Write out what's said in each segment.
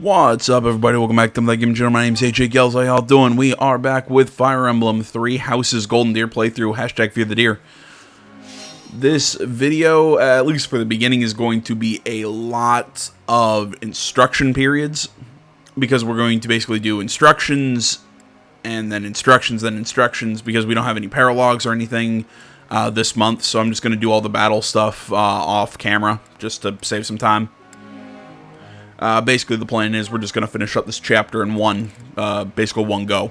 What's up, everybody? Welcome back to the Game Channel. My name's AJ Gels. How y'all doing? We are back with Fire Emblem 3 Houses Golden Deer playthrough. Hashtag Fear the Deer. This video, at least for the beginning, is going to be a lot of instruction periods, because we're going to basically do instructions, and then instructions, because we don't have any paralogs or anything this month, so I'm just going to do all the battle stuff off camera, just to save some time. Basically, the plan is we're just going to finish up this chapter in basically one go.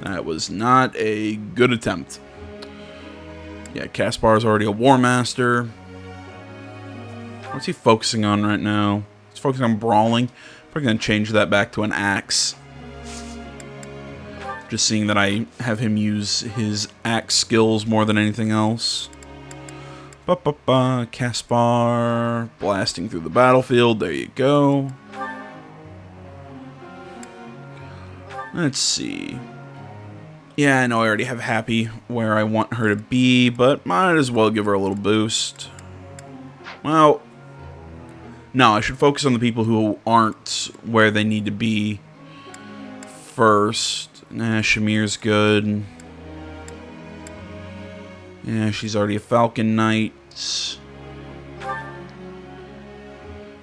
That was not a good attempt. Yeah, Caspar's already a War Master. What's he focusing on right now? He's focusing on brawling. Probably going to change that back to an axe. Just seeing that I have him use his axe skills more than anything else. Caspar blasting through the battlefield. There you go. Let's see. Yeah, I know I already have Happy where I want her to be, but might as well give her a little boost. Well, no, I should focus on the people who aren't where they need to be first. Nah, Shamir's good. Yeah, she's already a Falcon Knight.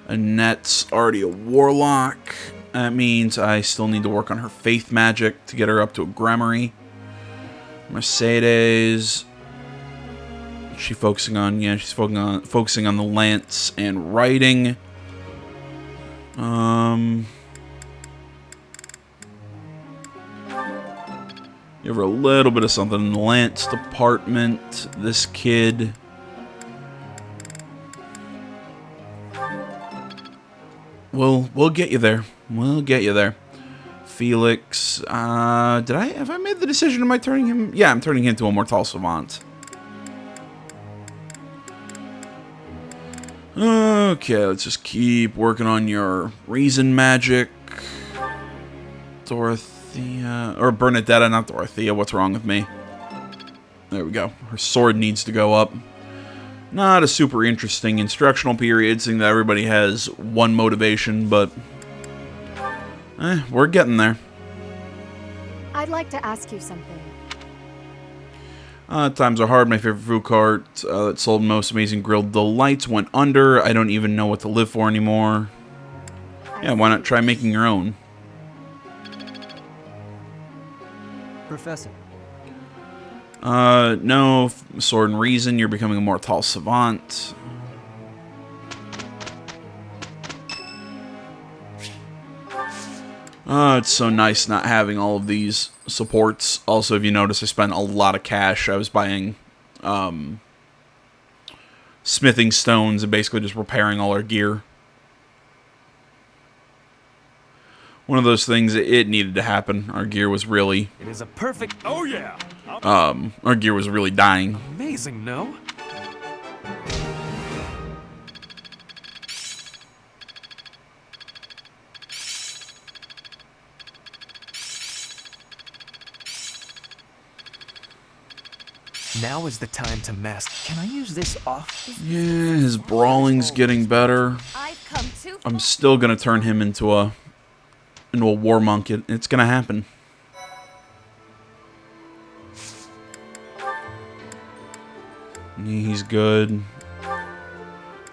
Annette's already a Warlock. That means I still need to work on her Faith Magic to get her up to a Gremory. Mercedes. What's she focusing on? Yeah, she's focusing on the Lance and Riding. Give her a little bit of something in the Lance department. This kid. We'll get you there. We'll get you there. Felix. Have I made the decision? Am I turning him? Yeah, I'm turning him into a Mortal Savant. Okay, let's just keep working on your Reason Magic. Dorothea, or Bernadetta, not Dorothea. What's wrong with me? There we go. Her sword needs to go up. Not a super interesting instructional period, seeing that everybody has one motivation, but we're getting there. I'd like to ask you something. Times are hard. My favorite food cart that sold most amazing grilled delights went under. I don't even know what to live for anymore. Yeah, why not try making your own? Professor. No, Sword and Reason, you're becoming a Mortal Savant. It's so nice not having all of these supports. Also, if you notice, I spent a lot of cash. I was buying, smithing stones and basically just repairing all our gear. One of those things, it needed to happen. Our gear was really... It is a perfect... Oh, yeah! Our gear was really dying. Amazing, no? Now is the time to mask. Can I use this off? Yeah, his brawling's getting better. I'm still gonna turn him into a war monk. It's gonna happen. He's good.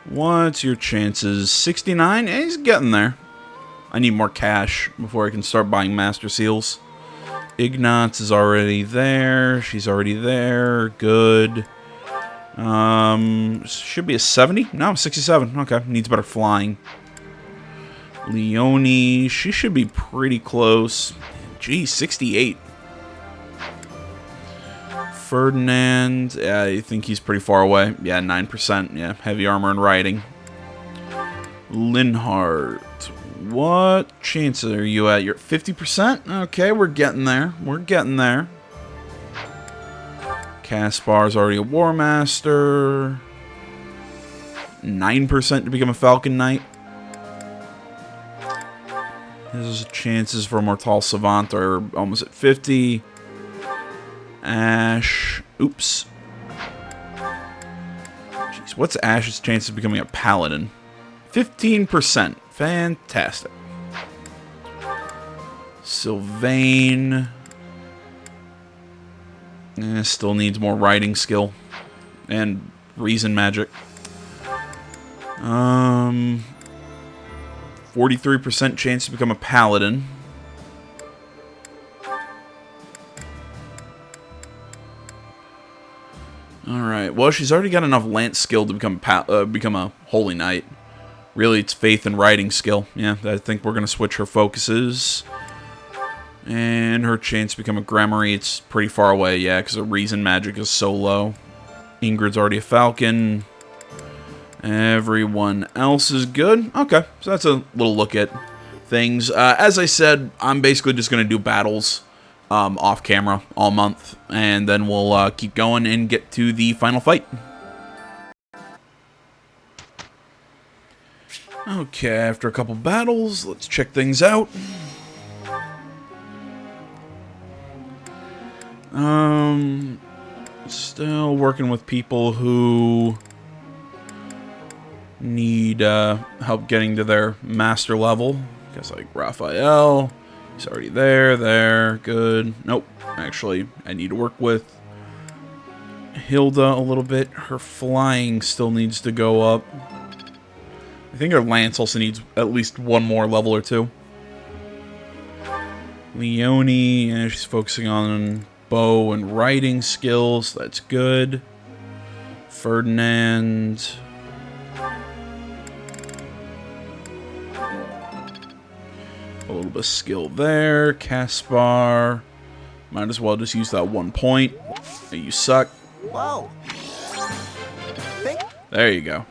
What's your chances? 69? Yeah, he's getting there. I need more cash before I can start buying Master Seals. Ignatz is already there. She's already there. Good. Should be a 70? No, 67. Okay, needs better flying. Leonie, she should be pretty close. Gee, 68. Ferdinand, yeah, I think he's pretty far away. Yeah, 9%. Yeah, heavy armor and riding. Linhardt, what chances are you at? You're at 50%? Okay, we're getting there. We're getting there. Caspar's already a War Master. 9% to become a Falcon Knight. His chances for Mortal Savant are almost at 50. Ash. Oops. Jeez, what's Ash's chances of becoming a paladin? 15%. Fantastic. Sylvain. Still needs more writing skill. And reason magic. 43% chance to become a paladin. Alright, well, she's already got enough lance skill to become a holy knight. Really, it's faith and writing skill. Yeah, I think we're going to switch her focuses. And her chance to become a Gramarye, it's pretty far away, yeah, because her reason magic is so low. Ingrid's already a falcon. Everyone else is good. Okay, so that's a little look at things. As I said, I'm basically just going to do battles off camera all month, and then we'll keep going and get to the final fight. Okay, after a couple battles, let's check things out. Still working with people who need help getting to their master level. Guess like Raphael. He's already there, good. Nope, actually, I need to work with Hilda a little bit. Her flying still needs to go up. I think her lance also needs at least one more level or two. Leonie, yeah, she's focusing on bow and riding skills. That's good. Ferdinand. A little bit of skill there. Caspar. Might as well just use that 1 point. Hey, you suck. Whoa. There you go.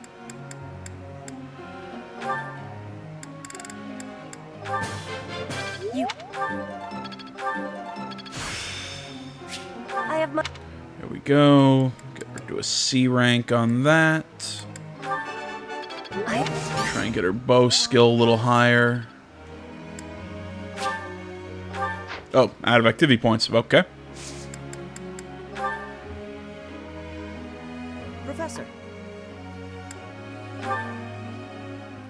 I have my... There we go. Get her to a C rank on that. Try and get her bow skill a little higher. Oh, out of activity points. Okay. Professor.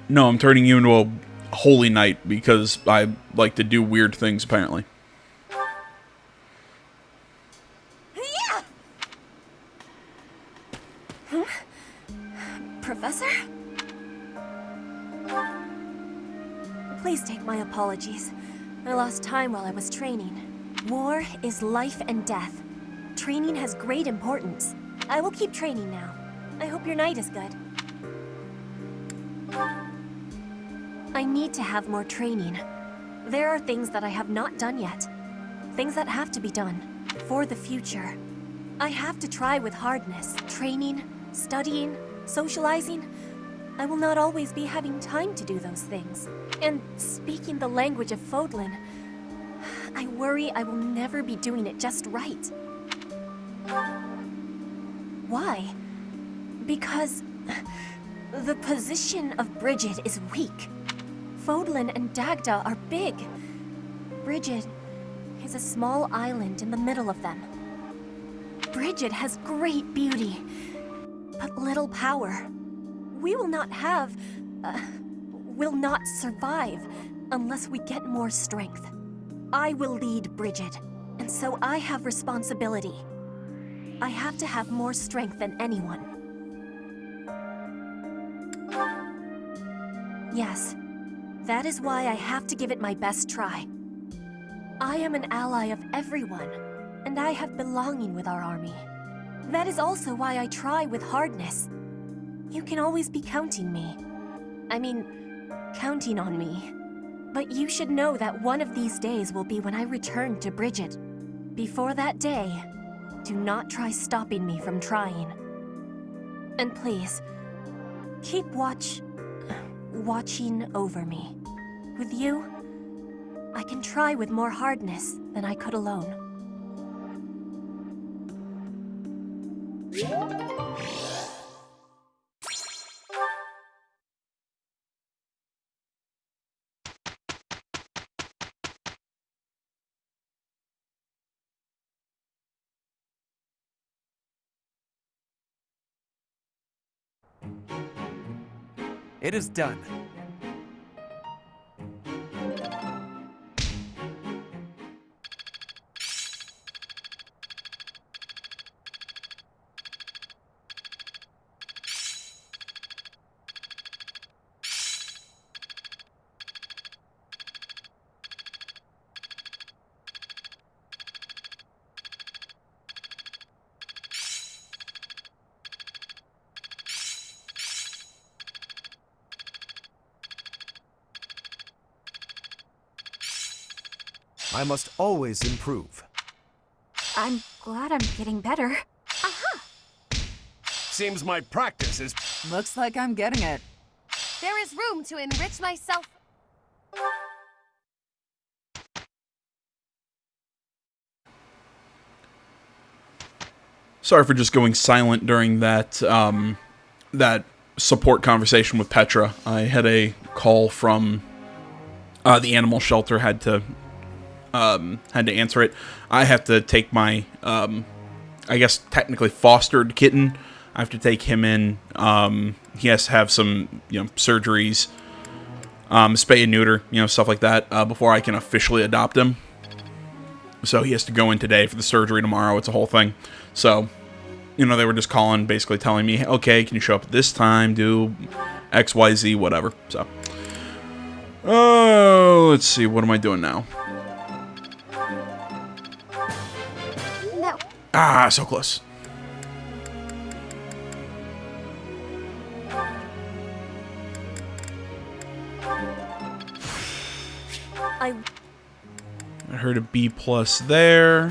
No, I'm turning you into a holy knight because I like to do weird things, apparently. Professor? Please take my apologies. I lost time while I was training. War is life and death. Training has great importance. I will keep training now. I hope your night is good. I need to have more training. There are things that I have not done yet. Things that have to be done for the future. I have to try with hardness. Training, studying, socializing. I will not always be having time to do those things. And speaking the language of Fodlan, I worry I will never be doing it just right. Why? Because the position of Bridget is weak. Fodlan and Dagda are big. Bridget is a small island in the middle of them. Bridget has great beauty, but little power. We will not survive unless we get more strength. I will lead Bridget, and so I have responsibility. I have to have more strength than anyone. Yes, that is why I have to give it my best try. I am an ally of everyone, and I have belonging with our army. That is also why I try with hardness. You can always be counting on me. But you should know that one of these days will be when I return to Bridget. Before that day, do not try stopping me from trying. And please, keep watching over me. With you, I can try with more hardness than I could alone. It is done. I must always improve. I'm glad I'm getting better. Seems my practice is... Looks like I'm getting it. There is room to enrich myself. Sorry for just going silent during that that support conversation with Petra. I had a call from the animal shelter. Had to answer it. I have to take my I guess technically fostered kitten. I have to take him in. He has to have some surgeries, spay and neuter, stuff like that before I can officially adopt him. So he has to go in today for the surgery tomorrow. It's a whole thing. So, they were just calling, basically telling me, okay, can you show up at this time, do X, Y, Z, whatever. So, oh, let's see, what am I doing now? No. Ah, so close. I heard a B+ there.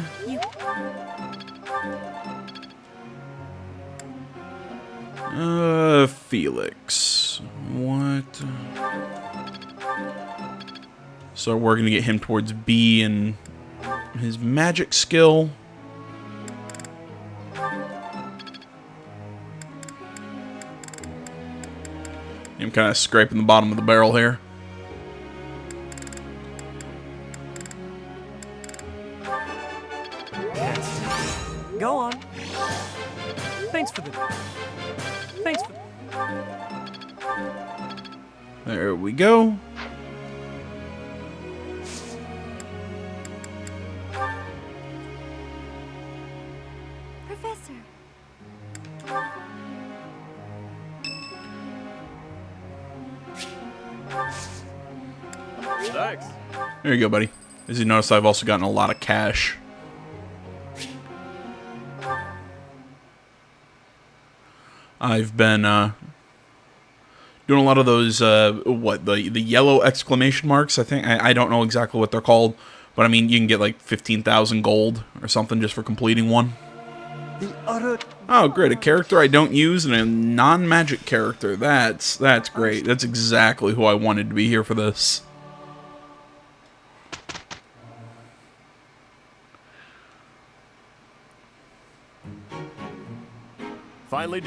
Felix. What? So we're gonna get him towards B and his magic skill. I'm kind of scraping the bottom of the barrel here. Go on. Thanks for the... There we go. Professor. Thanks. There you go, buddy. As you notice, I've also gotten a lot of cash. I've been doing a lot of those, the yellow exclamation marks, I think. I don't know exactly what they're called, but I mean, you can get like 15,000 gold or something just for completing one. Oh, great. A character I don't use and a non-magic character. That's great. That's exactly who I wanted to be here for this. Finally...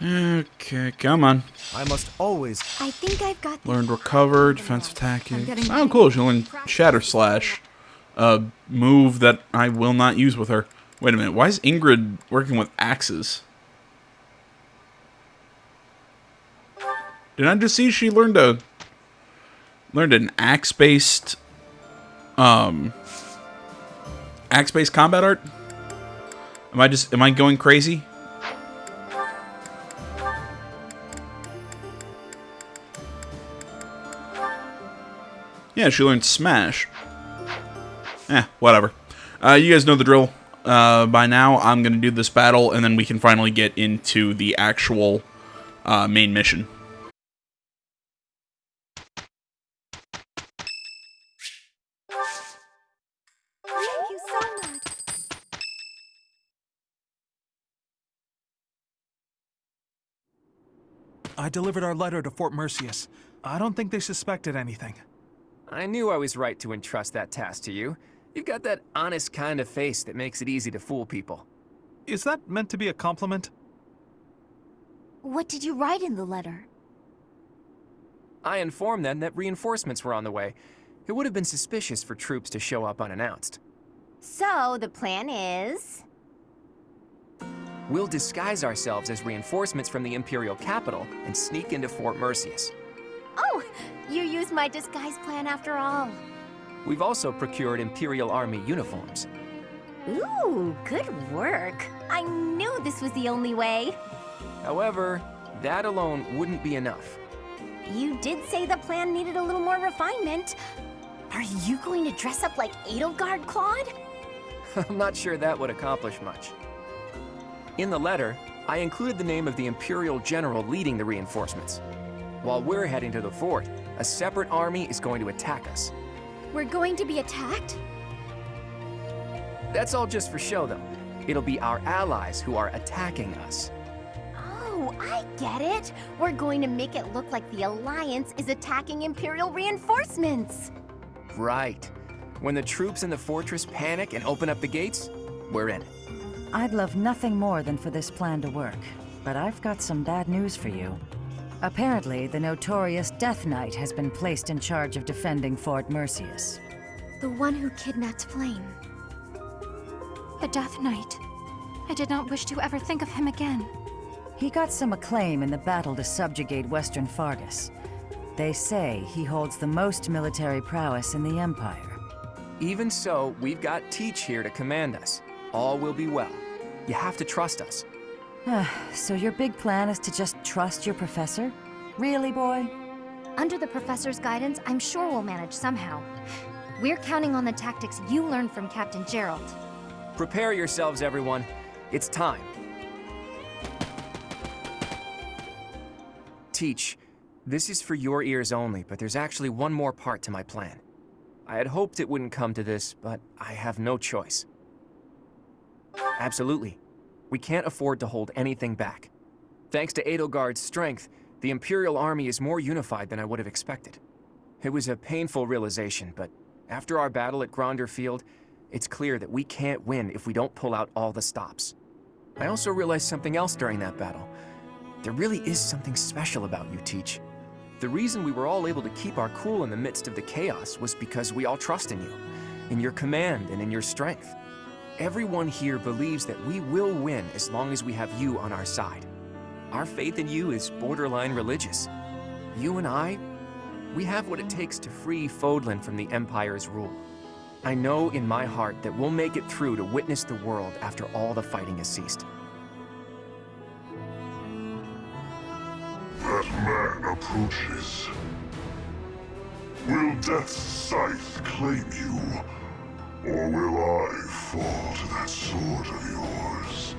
Okay, come on. I must always... I think I've got Learned Recover, Defensive Tactics. getting Oh, cool. She learned Shatter Slash. A move that I will not use with her. Wait a minute. Why is Ingrid working with axes? Did I just see she learned an axe-based combat art? Am I going crazy? Yeah, she learned Smash. Whatever. You guys know the drill. By now, I'm going to do this battle, and then we can finally get into the actual main mission. Thank you so much. I delivered our letter to Fort Mercius. I don't think they suspected anything. I knew I was right to entrust that task to you. You've got that honest kind of face that makes it easy to fool people. Is that meant to be a compliment? What did you write in the letter? I informed them that reinforcements were on the way. It would have been suspicious for troops to show up unannounced. So, the plan is... We'll disguise ourselves as reinforcements from the Imperial capital and sneak into Fort Mercius. Oh, you used my disguise plan after all. We've also procured Imperial Army uniforms. Ooh, good work. I knew this was the only way. However, that alone wouldn't be enough. You did say the plan needed a little more refinement. Are you going to dress up like Edelgard, Claude? I'm not sure that would accomplish much. In the letter, I included the name of the Imperial General leading the reinforcements. While we're heading to the fort, a separate army is going to attack us. We're going to be attacked? That's all just for show, though. It'll be our allies who are attacking us. Oh, I get it. We're going to make it look like the Alliance is attacking Imperial reinforcements. Right. When the troops in the fortress panic and open up the gates, we're in. I'd love nothing more than for this plan to work, but I've got some bad news for you. Apparently, the notorious Death Knight has been placed in charge of defending Fort Mercius. The one who kidnapped Flame. The Death Knight. I did not wish to ever think of him again. He got some acclaim in the battle to subjugate Western Fargus. They say he holds the most military prowess in the Empire. Even so, we've got Teach here to command us. All will be well. You have to trust us. So your big plan is to just trust your professor? Really, boy? Under the professor's guidance, I'm sure we'll manage somehow. We're counting on the tactics you learned from Captain Gerald. Prepare yourselves, everyone. It's time. Teach, this is for your ears only, but there's actually one more part to my plan. I had hoped it wouldn't come to this, but I have no choice. Absolutely. We can't afford to hold anything back. Thanks to Edelgard's strength, the Imperial Army is more unified than I would have expected. It was a painful realization, but after our battle at Gronder Field, it's clear that we can't win if we don't pull out all the stops. I also realized something else during that battle. There really is something special about you, Teach. The reason we were all able to keep our cool in the midst of the chaos was because we all trust in you, in your command and in your strength. Everyone here believes that we will win as long as we have you on our side. Our faith in you is borderline religious. You and I, we have what it takes to free Fodlan from the Empire's rule. I know in my heart that we'll make it through to witness the world after all the fighting has ceased. That man approaches. Will Death's scythe claim you? Or will I fall to that sword of yours?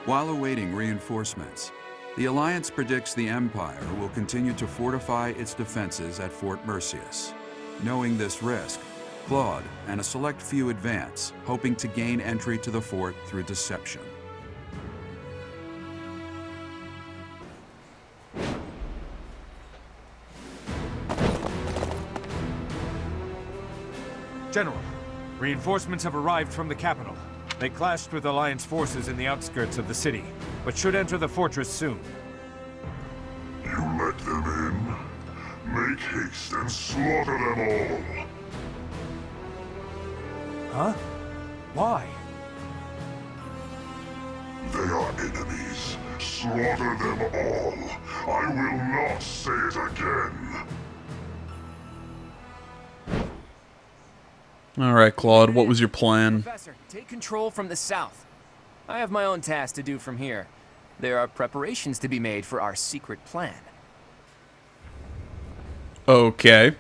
While awaiting reinforcements, the Alliance predicts the Empire will continue to fortify its defenses at Fort Mercius. Knowing this risk, Claude and a select few advance, hoping to gain entry to the fort through deception. General, reinforcements have arrived from the capital. They clashed with Alliance forces in the outskirts of the city, but should enter the fortress soon. Make haste and slaughter them all. Huh? Why? They are enemies. Slaughter them all. I will not say it again. Alright, Claude, what was your plan? Professor, take control from the south. I have my own task to do from here. There are preparations to be made for our secret plan. Okay.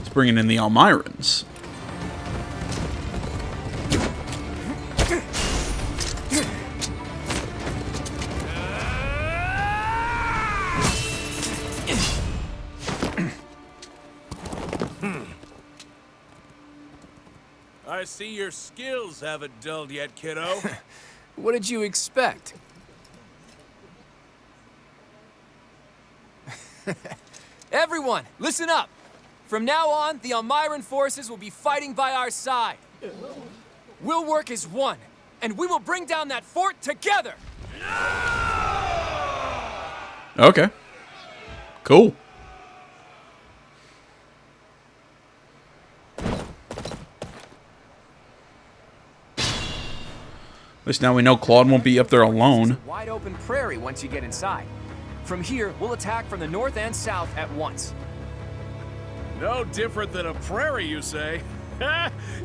It's bringing in the Almirans. I see your skills haven't dulled yet, kiddo. What did you expect? Everyone, listen up! From now on, the Almiran forces will be fighting by our side. We'll work as one, and we will bring down that fort together! Okay. Cool. At least now we know Claude won't be up there alone. It's a wide open prairie once you get inside. From here, we'll attack from the north and south at once. No different than a prairie, you say?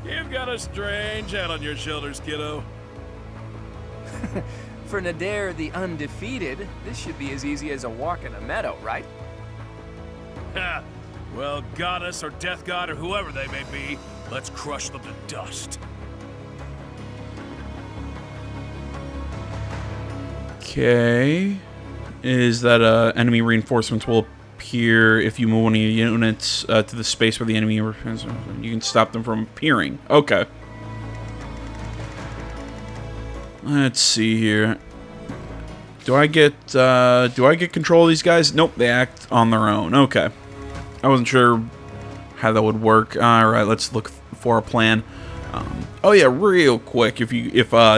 You've got a strange head on your shoulders, kiddo. For Nadir the Undefeated, this should be as easy as a walk in a meadow, right? Well, goddess or death god or whoever they may be, let's crush them to dust. Okay. Is that enemy reinforcements will appear if you move one of your units to the space where the enemy you can stop them from appearing. Okay. Let's see here. Do I get control of these guys? Nope, they act on their own. Okay. I wasn't sure how that would work. All right, let's look for a plan. Oh yeah, real quick, if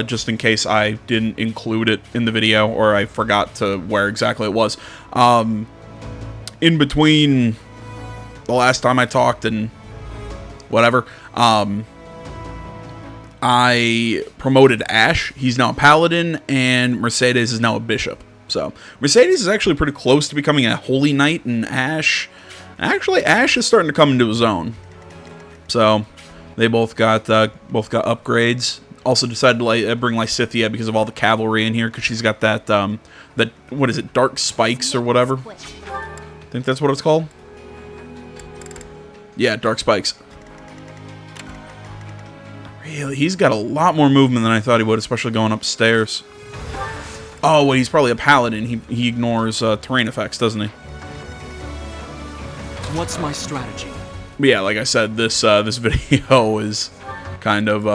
just in case I didn't include it in the video or I forgot to where exactly it was. In between the last time I talked and whatever, I promoted Ash. He's now a paladin, and Mercedes is now a bishop. So Mercedes is actually pretty close to becoming a holy knight, and Ash is starting to come into his own. So they both got upgrades. Also decided to bring Lysithea because of all the cavalry in here, because she's got that what is it, dark spikes or whatever. I think that's what it's called. Yeah, dark spikes. Really, he's got a lot more movement than I thought he would, especially going upstairs. Oh wait, he's probably a paladin. He ignores terrain effects, doesn't he? What's my strategy? But yeah, like I said, this video is kind of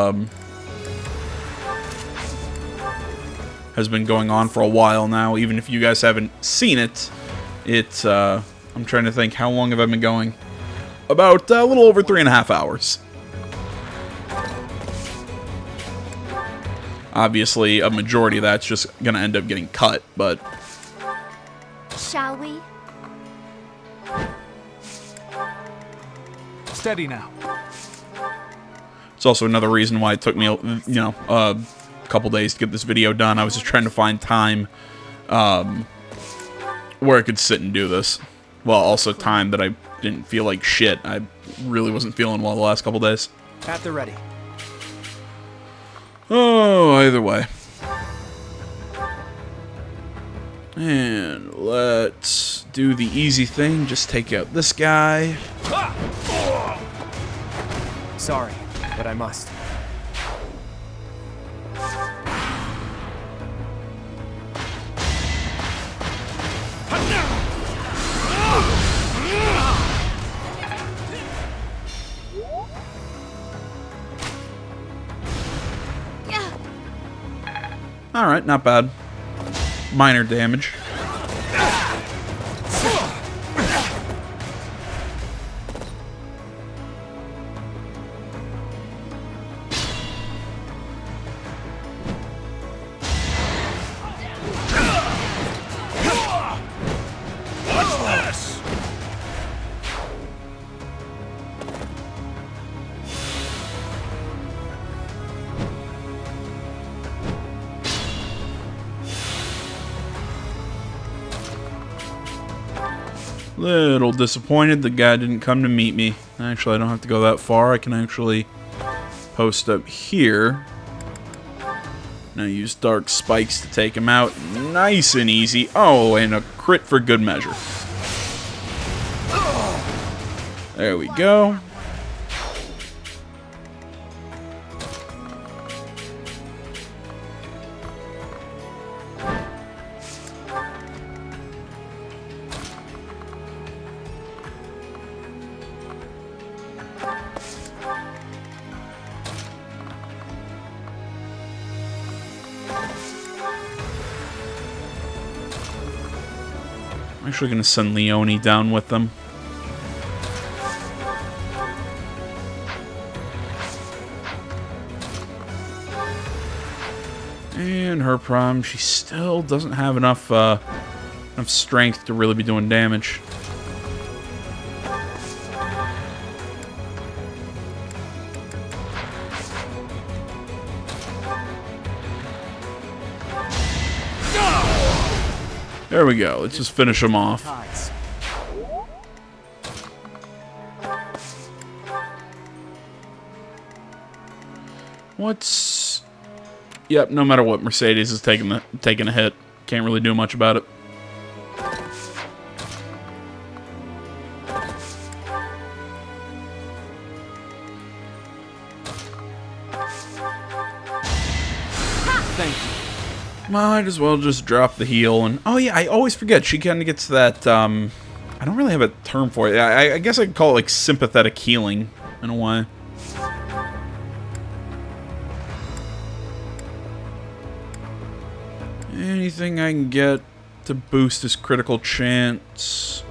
has been going on for a while now. Even if you guys haven't seen it, it's I'm trying to think, how long have I been going? About a little over 3.5 hours. Obviously, a majority of that's just gonna end up getting cut, but Shall we? Steady now. it's also another reason why it took me, a couple days to get this video done. I was just trying to find time where I could sit and do this. Well, also time that I didn't feel like shit. I really wasn't feeling well the last couple days. At the ready. Oh, either way. And let's do the easy thing. Just take out this guy. Sorry, but I must. Alright, not bad. Minor damage. Little disappointed the guy didn't come to meet me. Actually, I don't have to go that far. I can actually post up here. Now use dark spikes to take him out. Nice and easy. Oh, and a crit for good measure. There we go. I'm actually going to send Leone down with them. And her problem, she still doesn't have enough strength to really be doing damage. There we go. Let's just finish him off. What's... Yep, no matter what, Mercedes is taking a hit. Can't really do much about it. Thank you. Might as well just drop the heal and... Oh yeah, I always forget. She kind of gets that, I don't really have a term for it. I guess I could call it like sympathetic healing, in a way. Anything I can get to boost his critical chance.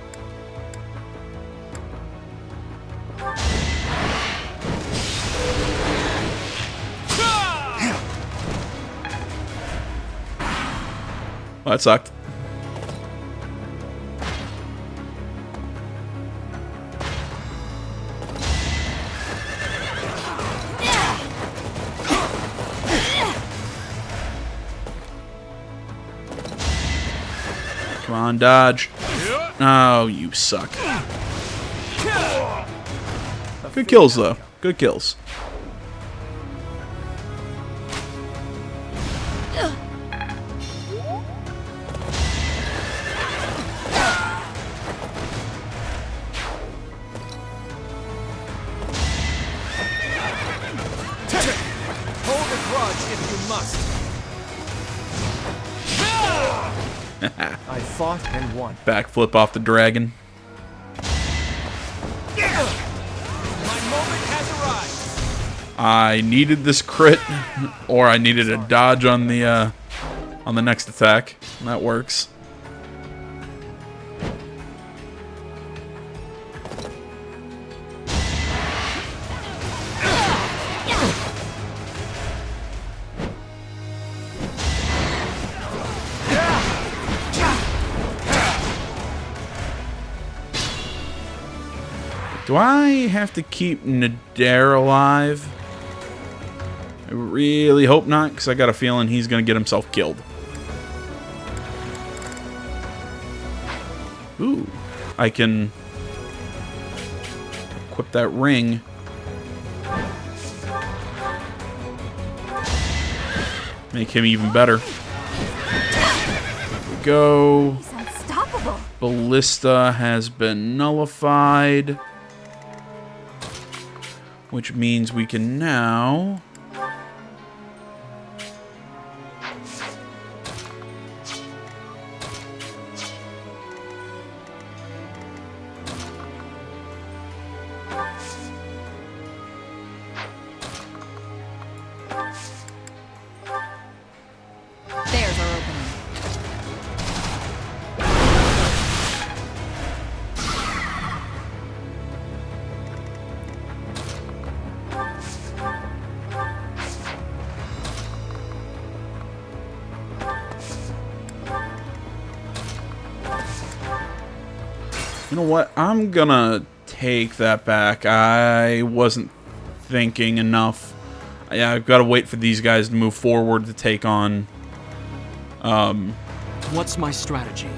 Well, that sucked. Come on, dodge. Oh, you suck. Good kills, though. Good kills. Hold a grudge if you must. I fought and won. Backflip off the dragon. My moment has arrived. I needed this crit, or I needed a dodge on the next attack. That works. Do I have to keep Nadir alive? I really hope not, because I got a feeling he's going to get himself killed. Ooh. I can equip that ring. Make him even better. There we go. He's unstoppable. Ballista has been nullified. Which means we can now... There. You know what? I'm gonna take that back. I wasn't thinking enough. Yeah, I've got to wait for these guys to move forward to take on... What's my strategy?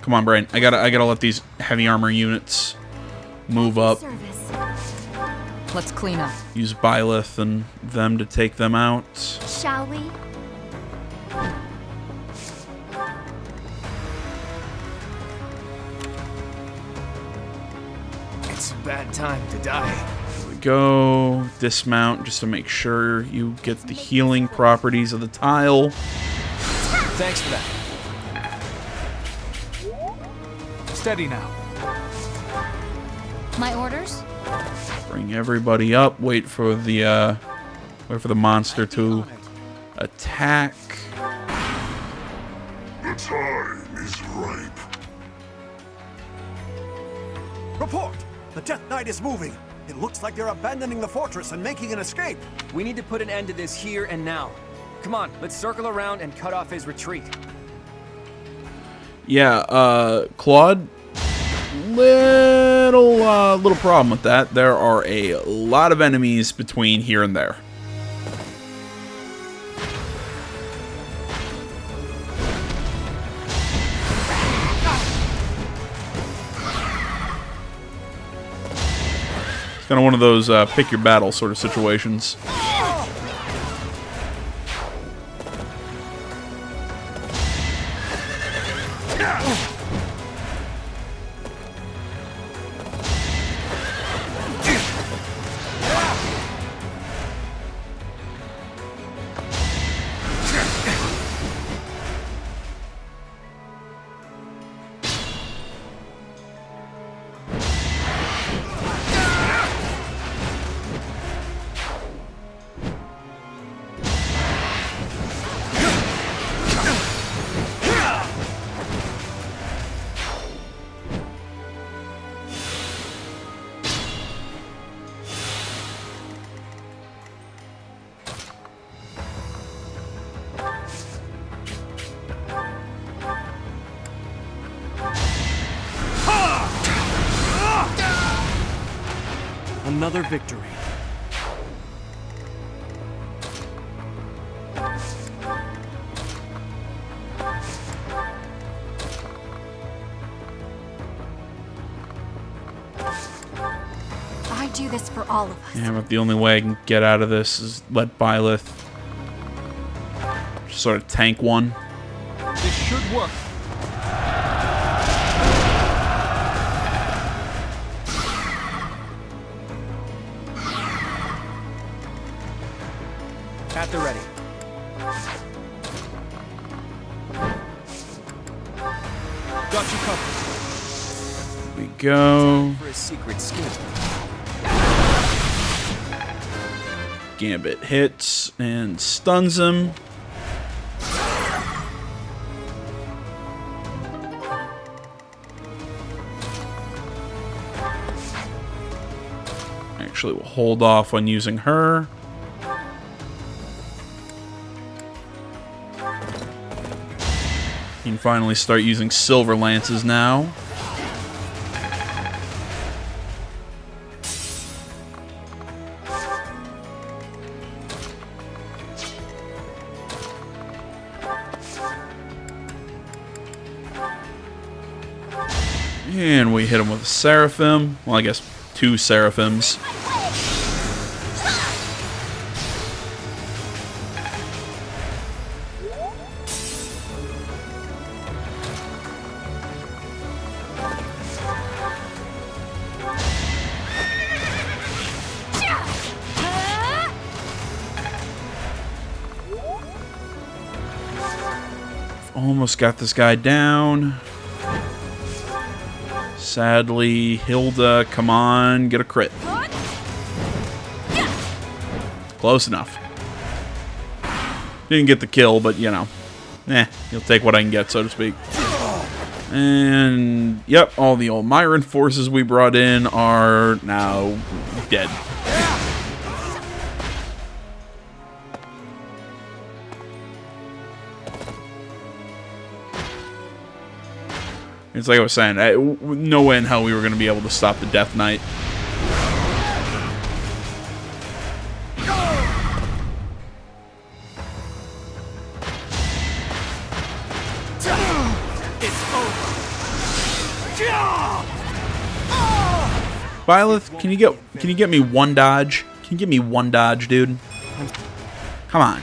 Come on, Brain. I gotta let these heavy armor units move up. Let's clean up. Use Byleth and them to take them out. Shall we? It's a bad time to die. Here we go. Dismount just to make sure you get the healing properties of the tile. Thanks for that. Steady now. My orders? Bring everybody up. Wait for the monster to attack. The time is ripe. Report! The Death Knight is moving. It looks like they're abandoning the fortress and making an escape. We need to put an end to this here and now. Come on, let's circle around and cut off his retreat. Yeah, Claude, little problem with that. There are a lot of enemies between here and there. It's kind of one of those pick your battle sort of situations. Another victory. I do this for all of us. Yeah, but the only way I can get out of this is let Byleth just sort of tank one. This should work. At the ready. Got you covered. Here we go. For a secret skill. Gambit hits and stuns him. Actually, we'll hold off on using her. You can finally start using silver lances now. And we hit him with a Seraphim. Well, I guess 2 Seraphims. Almost got this guy down. Sadly, Hilda, come on, get a crit. Close enough. Didn't get the kill, but you know, you'll take what I can get, so to speak. And yep, all the old Myron forces we brought in are now dead. It's like I was saying, no way in hell we were going to be able to stop the Death Knight. Byleth, can you get me one dodge? Can you give me one dodge, dude? Come on.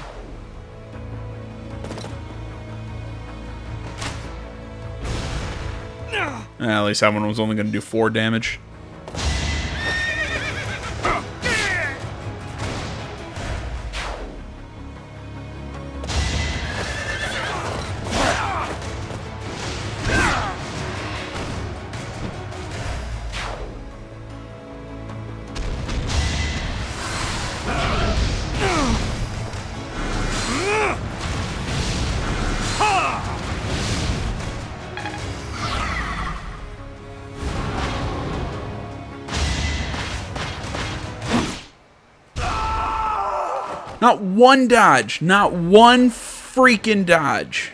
At least that one was only going to do 4 damage. Not one dodge. Not one freaking dodge.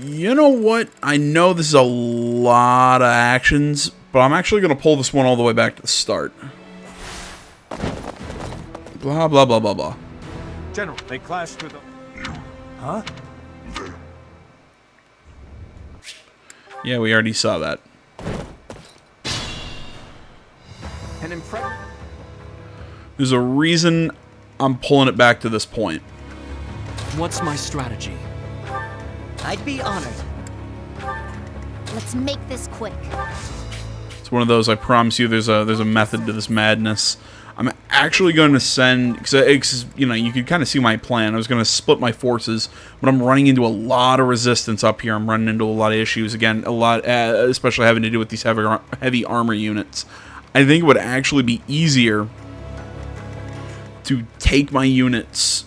You know what? I know this is a lot of actions, but I'm actually going to pull this one all the way back to the start. Blah, blah, blah, blah, blah. General, they clashed with them. Huh? Yeah, we already saw that. There's a reason I'm pulling it back to this point. What's my strategy? I'd be honored. Let's make this quick. It's one of those, I promise you, there's a method to this madness. I'm actually going to send, because you know, you could kind of see my plan. I was going to split my forces, but I'm running into a lot of resistance up here. I'm running into a lot of issues. Again, a lot, especially having to do with these heavy armor units. I think it would actually be easier to take my units,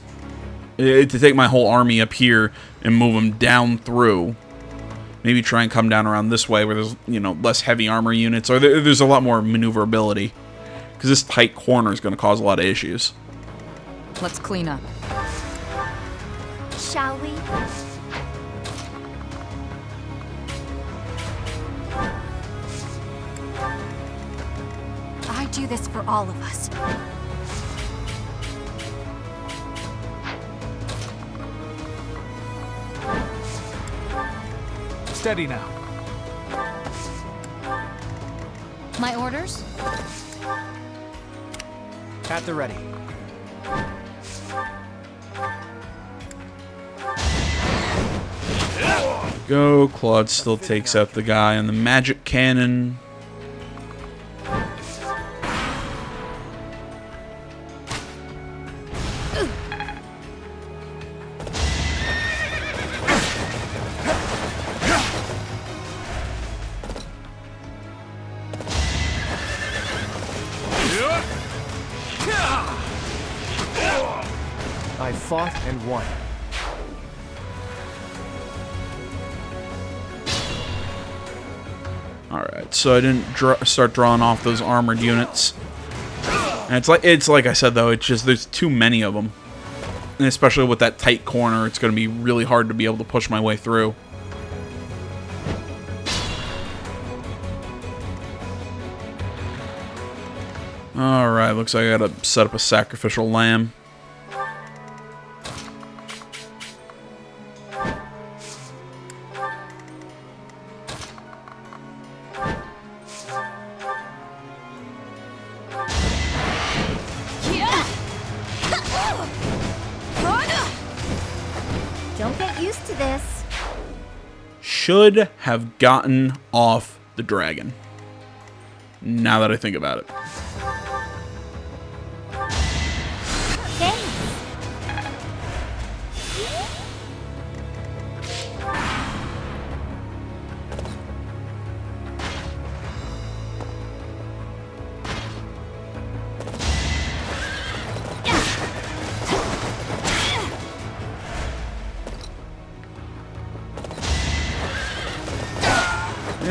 to take my whole army up here and move them down through. Maybe try and come down around this way where there's, you know, less heavy armor units, or there's a lot more maneuverability. Because this tight corner is going to cause a lot of issues. Let's clean up. Shall we? I do this for all of us. Steady now. My orders? At the ready. Go. Claude still takes out the guy on the magic cannon. I fought and won. Alright, so I didn't start drawing off those armored units. And it's like I said though, it's just there's too many of them. And especially with that tight corner, it's going to be really hard to be able to push my way through. Alright, looks like I gotta set up a sacrificial lamb. Don't get used to this. Should have gotten off the dragon. Now that I think about it.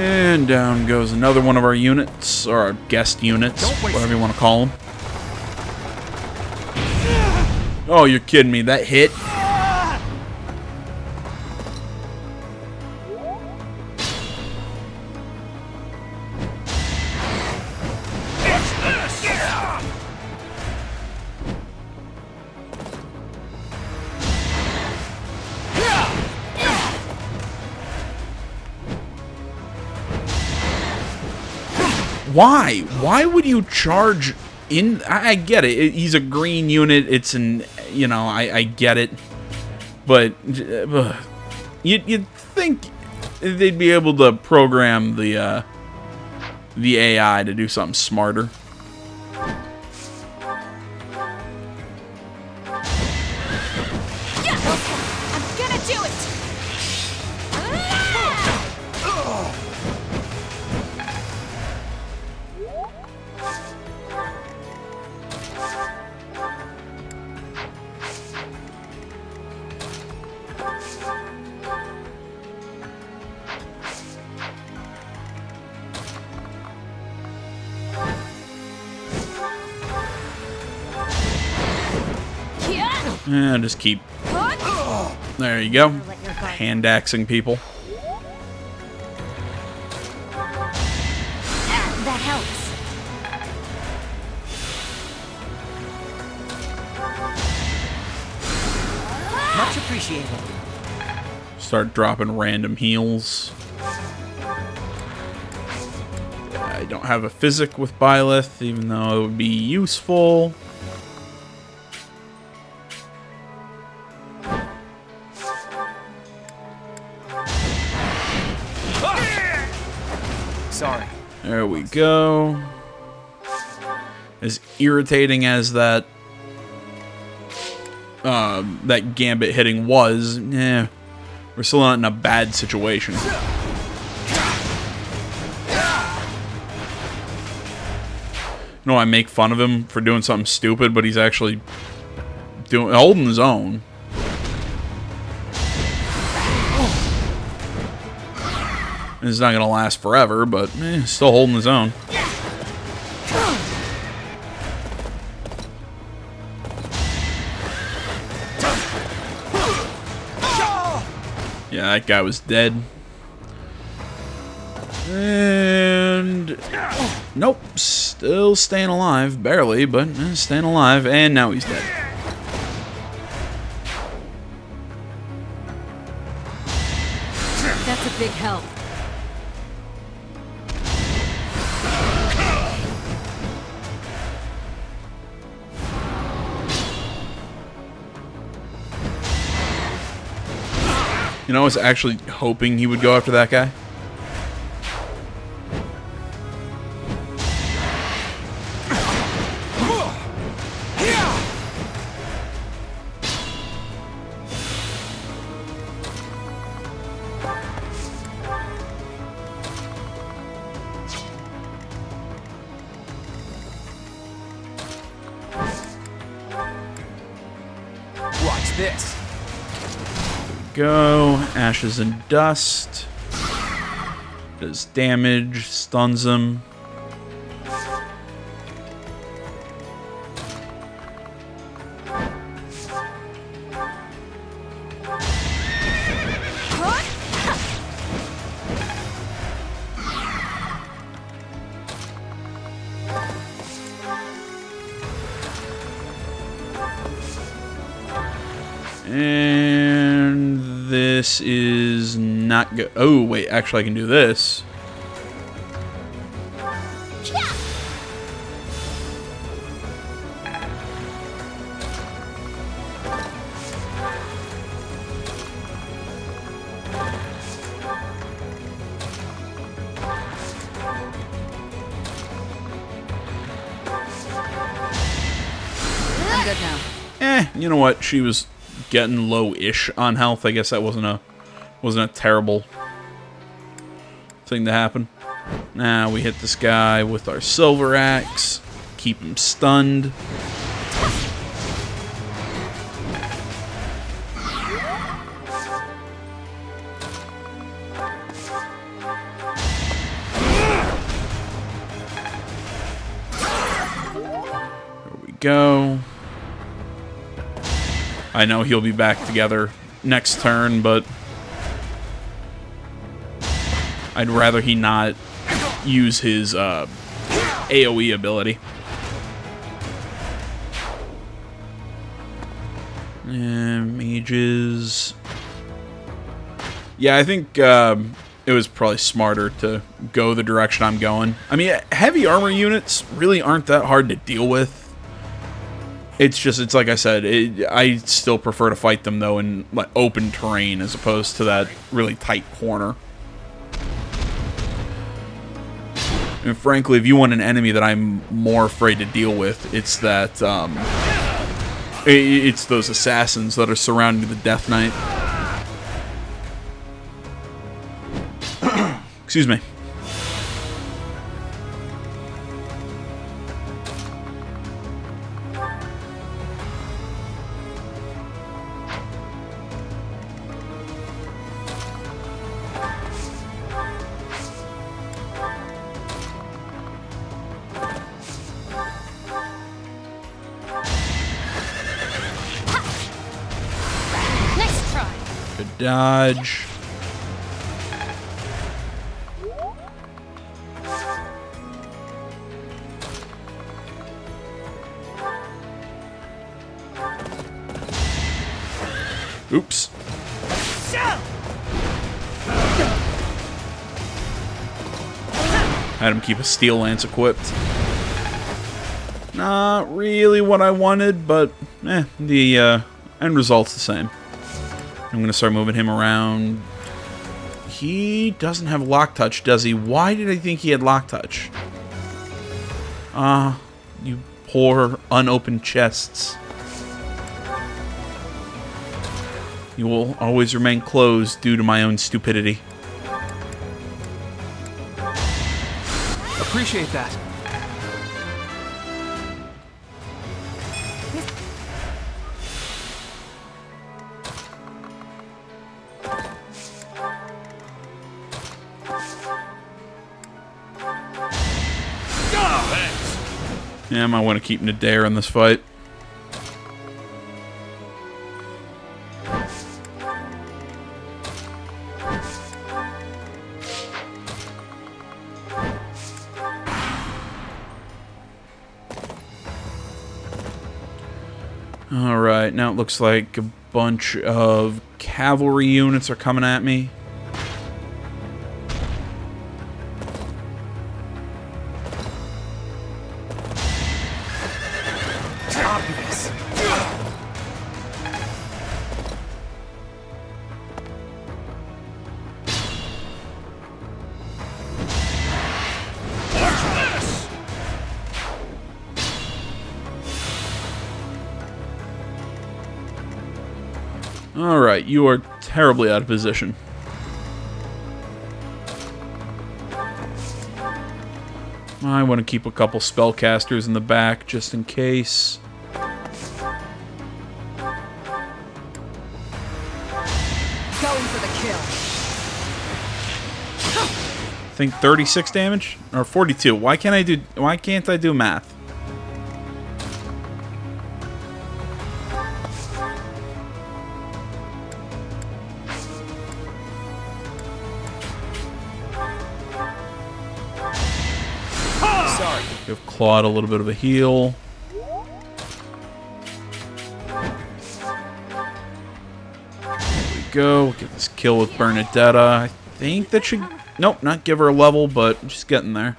And down goes another one of our units, or our guest units, whatever you want to call them. Oh, you're kidding me. That hit? Why? Why would you charge in? I get it. He's a green unit. It's an, you know, I get it. But you'd think they'd be able to program the AI to do something smarter. Yeah, just keep. There you go. Hand axing people. That helps. Much appreciated. Start dropping random heals. I don't have a physic with Byleth, even though it would be useful. Sorry. There we go. As irritating as that that Gambit hitting was, we're still not in a bad situation. You know, I make fun of him for doing something stupid, but he's actually holding his own. It's not gonna last forever, but still holding his own. Yeah, that guy was dead. And nope, still staying alive, barely, but staying alive, and now he's dead. That's a big help. You know, I was actually hoping he would go after that guy. Watch this. Go. Ashes and dust. Does damage. Stuns him. And this is not good. Oh, wait, actually I can do this. I'm good now. You know what? She was getting low-ish on health. I guess that wasn't a terrible thing to happen. Now we hit this guy with our silver axe. Keep him stunned. There we go. I know he'll be back together next turn, but I'd rather he not use his AoE ability. Mages. Yeah, I think it was probably smarter to go the direction I'm going. I mean, heavy armor units really aren't that hard to deal with. It's like I said, I still prefer to fight them, though, in like open terrain as opposed to that really tight corner. And frankly, if you want an enemy that I'm more afraid to deal with, it's that, it's those assassins that are surrounding the Death Knight. Excuse me. Nice try. Good dodge. Oops. Had him keep a steel lance equipped. Not really what I wanted, but the end result's the same. I'm gonna start moving him around. He doesn't have lock touch, does he? Why did I think he had lock touch? You poor unopened chests. You will always remain closed due to my own stupidity. Appreciate that. Yeah, I might want to keep Nadir in this fight. Alright, now it looks like a bunch of cavalry units are coming at me. Obvious. Alright, you are terribly out of position. I want to keep a couple spellcasters in the back just in case. Going for the kill. I think 36 damage or 42. Why can't I do math? Sorry. Give Claude a little bit of a heal. There we go. Get this kill with Bernadetta. I think that should... Nope, not give her a level, but just getting there.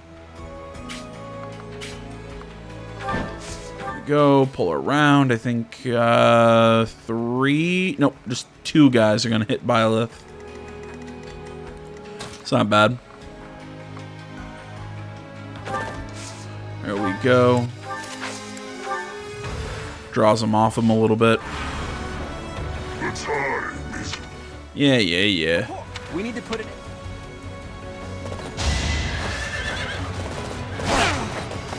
There we go. Pull her around. I think 3... Nope, just 2 guys are going to hit Byleth. It's not bad. There we go. Draws him off him a little bit. The time is... Yeah. We need to put it...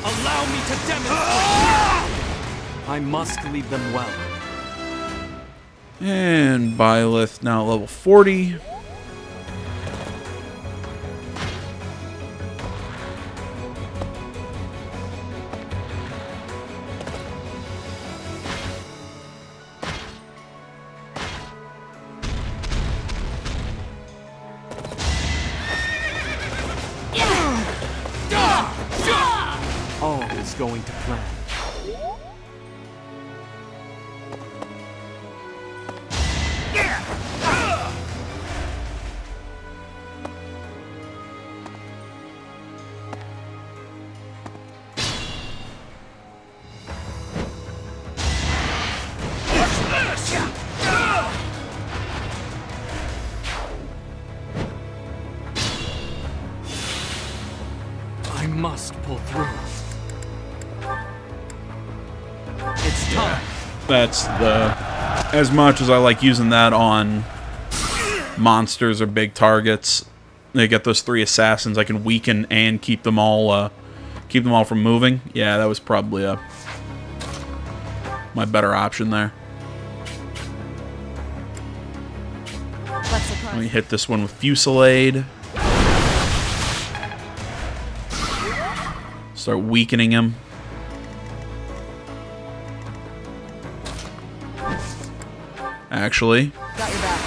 Allow me to demonstrate! I must lead them well. And Byleth now level 40. is going to plan. I must pull through. It's time. That's the... As much as I like using that on monsters or big targets, they get those 3 assassins. I can weaken and keep them all from moving. Yeah, that was probably my better option there. Let me hit this one with Fusillade. Start weakening him. Actually, Got your back.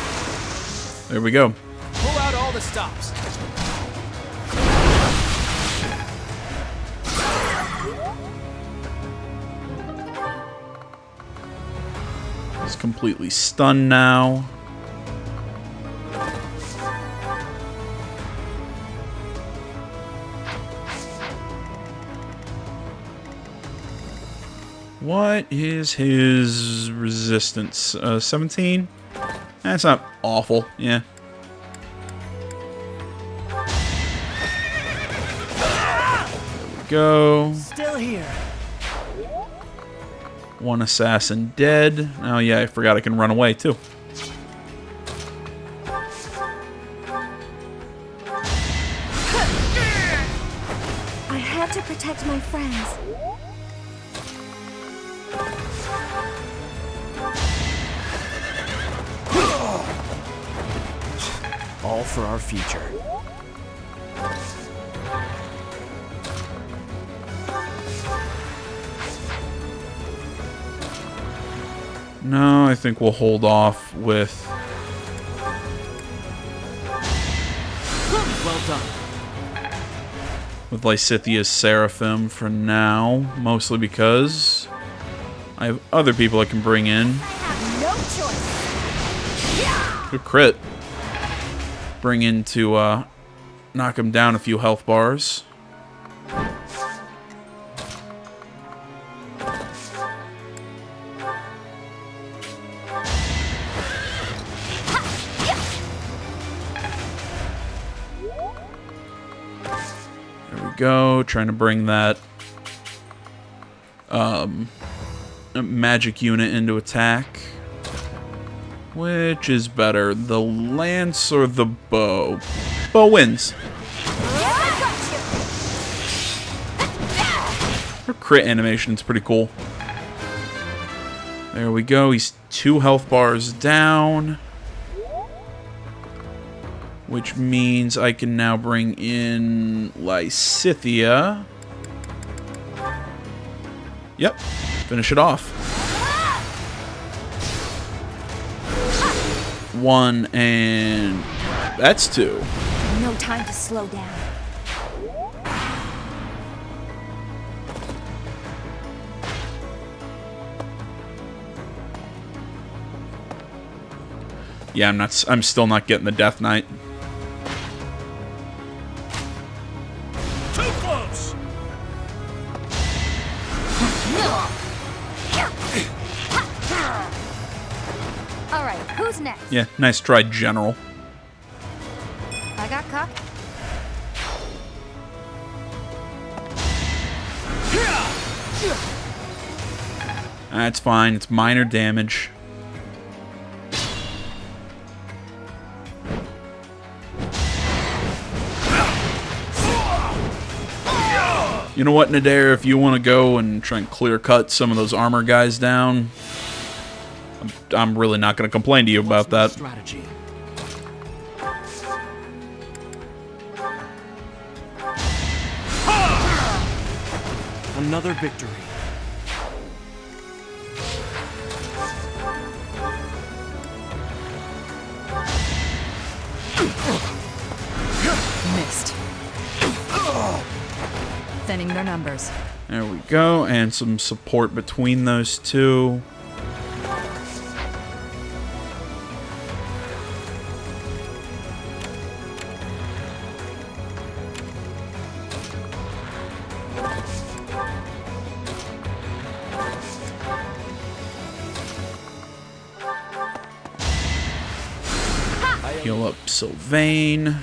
there we go. Pull out all the stops. He's completely stunned now. What is his resistance? 17? That's not awful, yeah. There we go. Still here. 1 assassin dead. Oh yeah, I forgot I can run away too. I had to protect my friends. All for our future. No, I think we'll hold off with... Well done. with Lysithia's Seraphim for now, mostly because I have other people I can bring in. I have no choice. Good crit. Bring in to knock him down a few health bars. There we go. Trying to bring that magic unit into attack. Which is better, the lance or the bow? Bow wins. Her crit animation's pretty cool. There we go. He's 2 health bars down. Which means I can now bring in Lysithia. Yep. Finish it off. 1 and that's 2. No time to slow down. Yeah, I'm still not getting the Death Knight. Too close. All right, who's next? Yeah, nice try, General. I got cocked. That's fine. It's minor damage. You know what, Nadir? If you want to go and try and clear cut some of those armor guys down, I'm really not going to complain to you about that. Strategy. Another victory. Missed. Thinning their numbers. There we go, and some support between those two. Heal up Sylvain.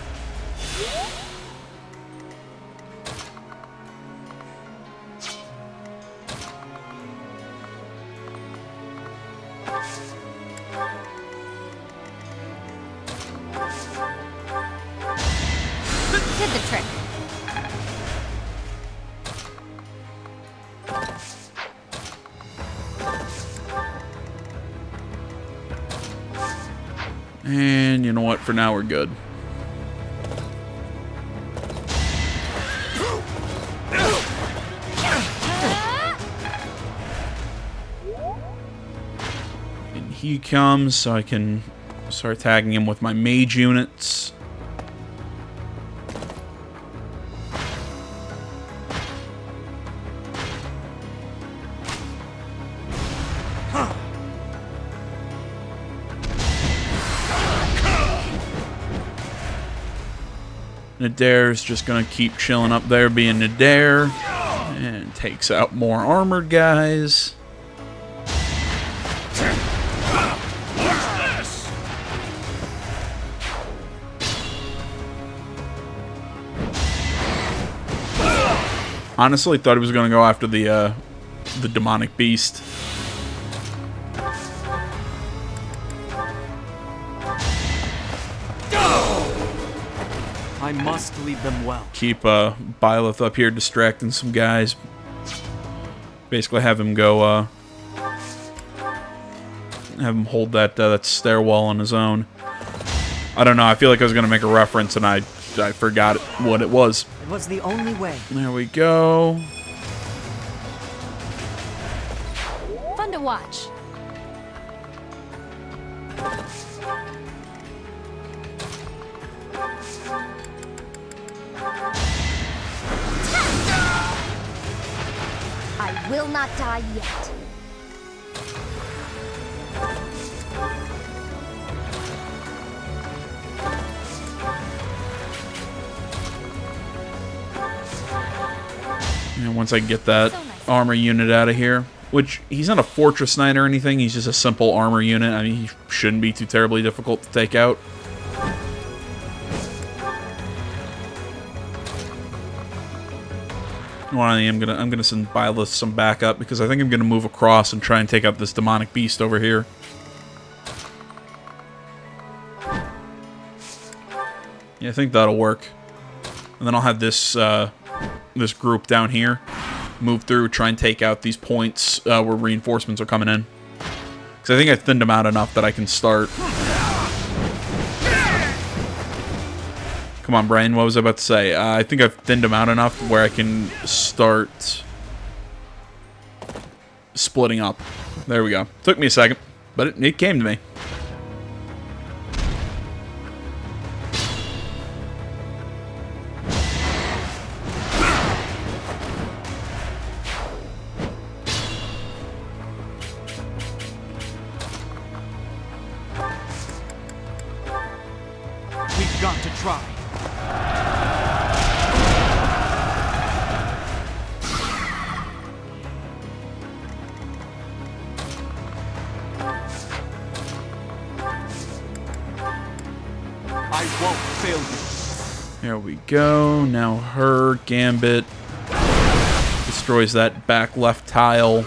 Did the trick. And you know what? For now, we're good. And he comes, so I can start tagging him with my mage units. Nadair's just gonna keep chilling up there being Nadair. And takes out more armored guys. Honestly, thought he was gonna go after the demonic beast. I must lead them well. Keep Byleth up here distracting some guys. Basically have him go, have him hold that that stairwell on his own. I don't know, I feel like I was going to make a reference and I forgot what it was. It was the only way. There we go. Fun to watch. I will not die yet. And once I get that armor unit out of here, which he's not a fortress knight or anything, he's just a simple armor unit. I mean, he shouldn't be too terribly difficult to take out. Well, I'm gonna send Byleth some backup because I think I'm gonna move across and try and take out this demonic beast over here. Yeah, I think that'll work. And then I'll have this this group down here move through, try and take out these points where reinforcements are coming in. Because I think I thinned them out enough that I can start. Come on, Brian, what was I about to say? I think I've thinned them out enough where I can start splitting up. There we go. Took me a second, but it came to me. We've got to try. I won't fail you. There we go. Now her Gambit destroys that back left tile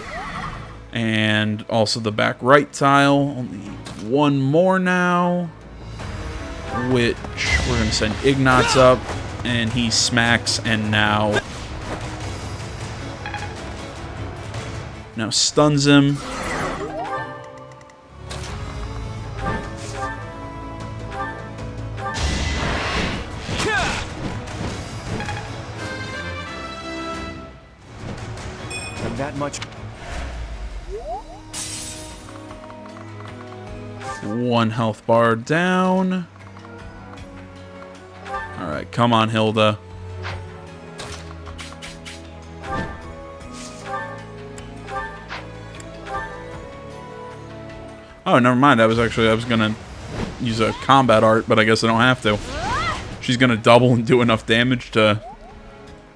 and also the back right tile. Only one more now, which we're going to send Ignatz up, and he smacks and now stuns him. And that much. One health bar down. Alright, come on, Hilda. Oh, never mind. I was gonna use a combat art, but I guess I don't have to. She's gonna double and do enough damage to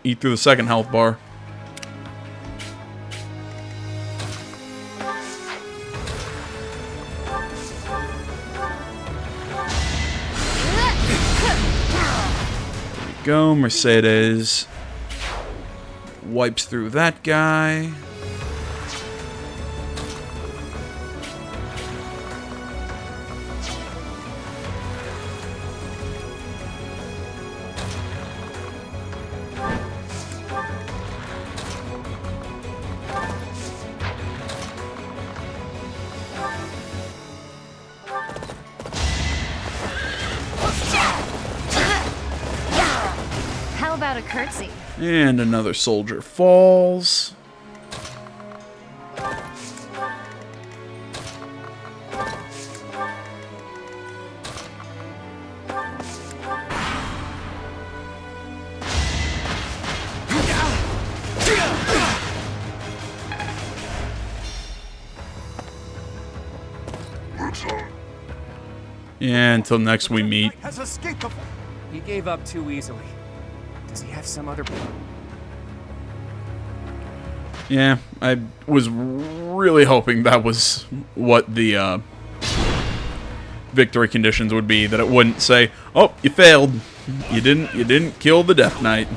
eat through the second health bar. There we go. Mercedes wipes through that guy. How about a curtsy? And another soldier falls. Yeah, until next we meet. He gave up too easily. Does he have some other... Yeah, I was really hoping that was what the victory conditions would be. That it wouldn't say, "Oh, you failed. You didn't kill the Death Knight."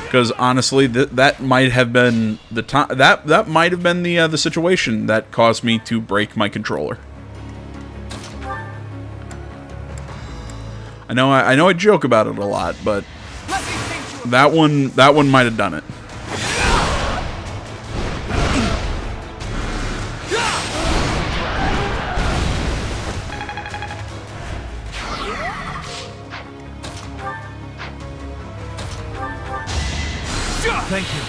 Because honestly, that might have been the time. That might have been the situation that caused me to break my controller. I know I joke about it a lot, but that one might have done it. Thank you.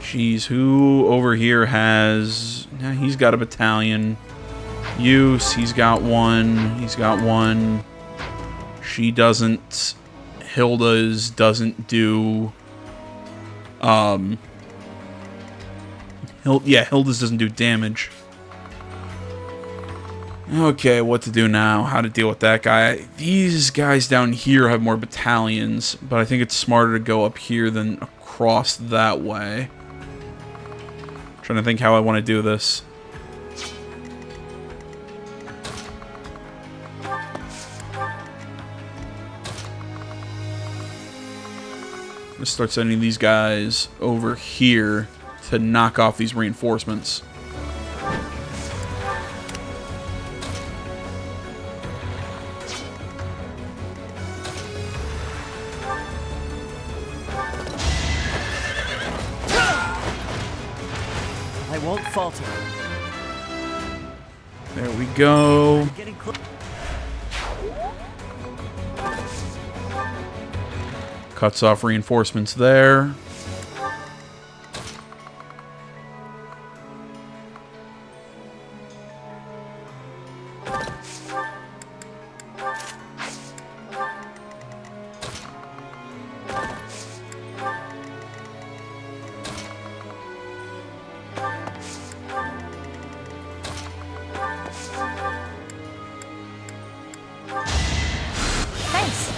Jeez, who over here has... Yeah, he's got a battalion. Use, he's got one. He's got one. She doesn't. Hilda's doesn't do... Hilda's doesn't do damage. Okay, what to do now? How to deal with that guy? These guys down here have more battalions, but I think it's smarter to go up here than across that way. Trying to think how I want to do this. Let's start sending these guys over here to knock off these reinforcements. I won't falter. There we go. Cuts off reinforcements there. Thanks.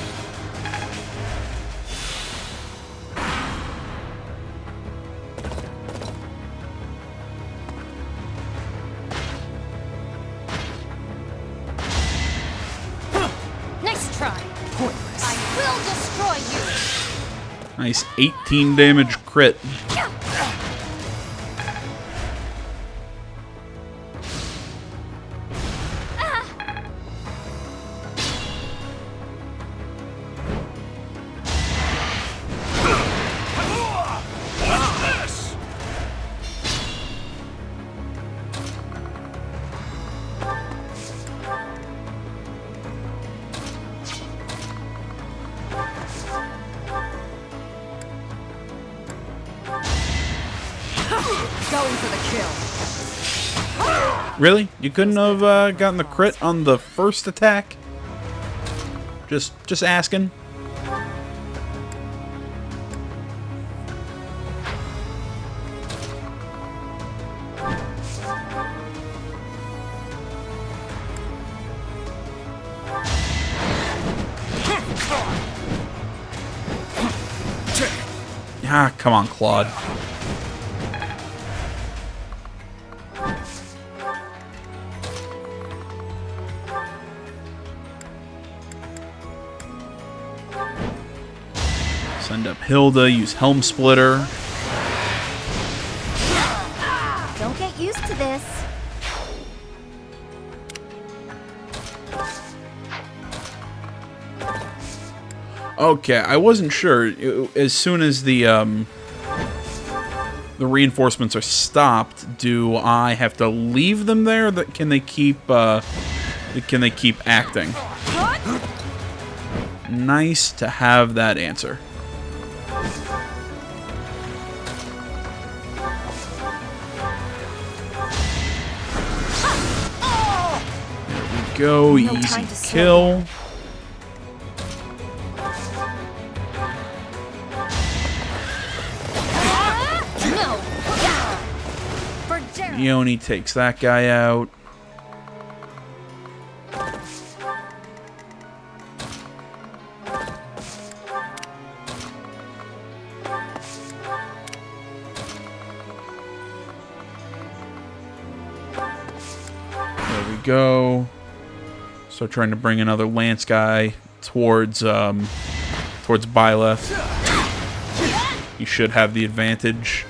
Nice try. Pointless. I will destroy you. Nice 18 damage crit. Going for the kill. Really? You couldn't have gotten the crit on the first attack? Just asking. Ah, come on, Claude. Send up Hilda, use Helm Splitter. Don't get used to this. Okay, I wasn't sure. As soon as the reinforcements are stopped, do I have to leave them there? Can they keep acting? Nice to have that answer. There we go, easy kill. Yoni takes that guy out. There we go. So trying to bring another Lance guy towards Byleth. He should have the advantage.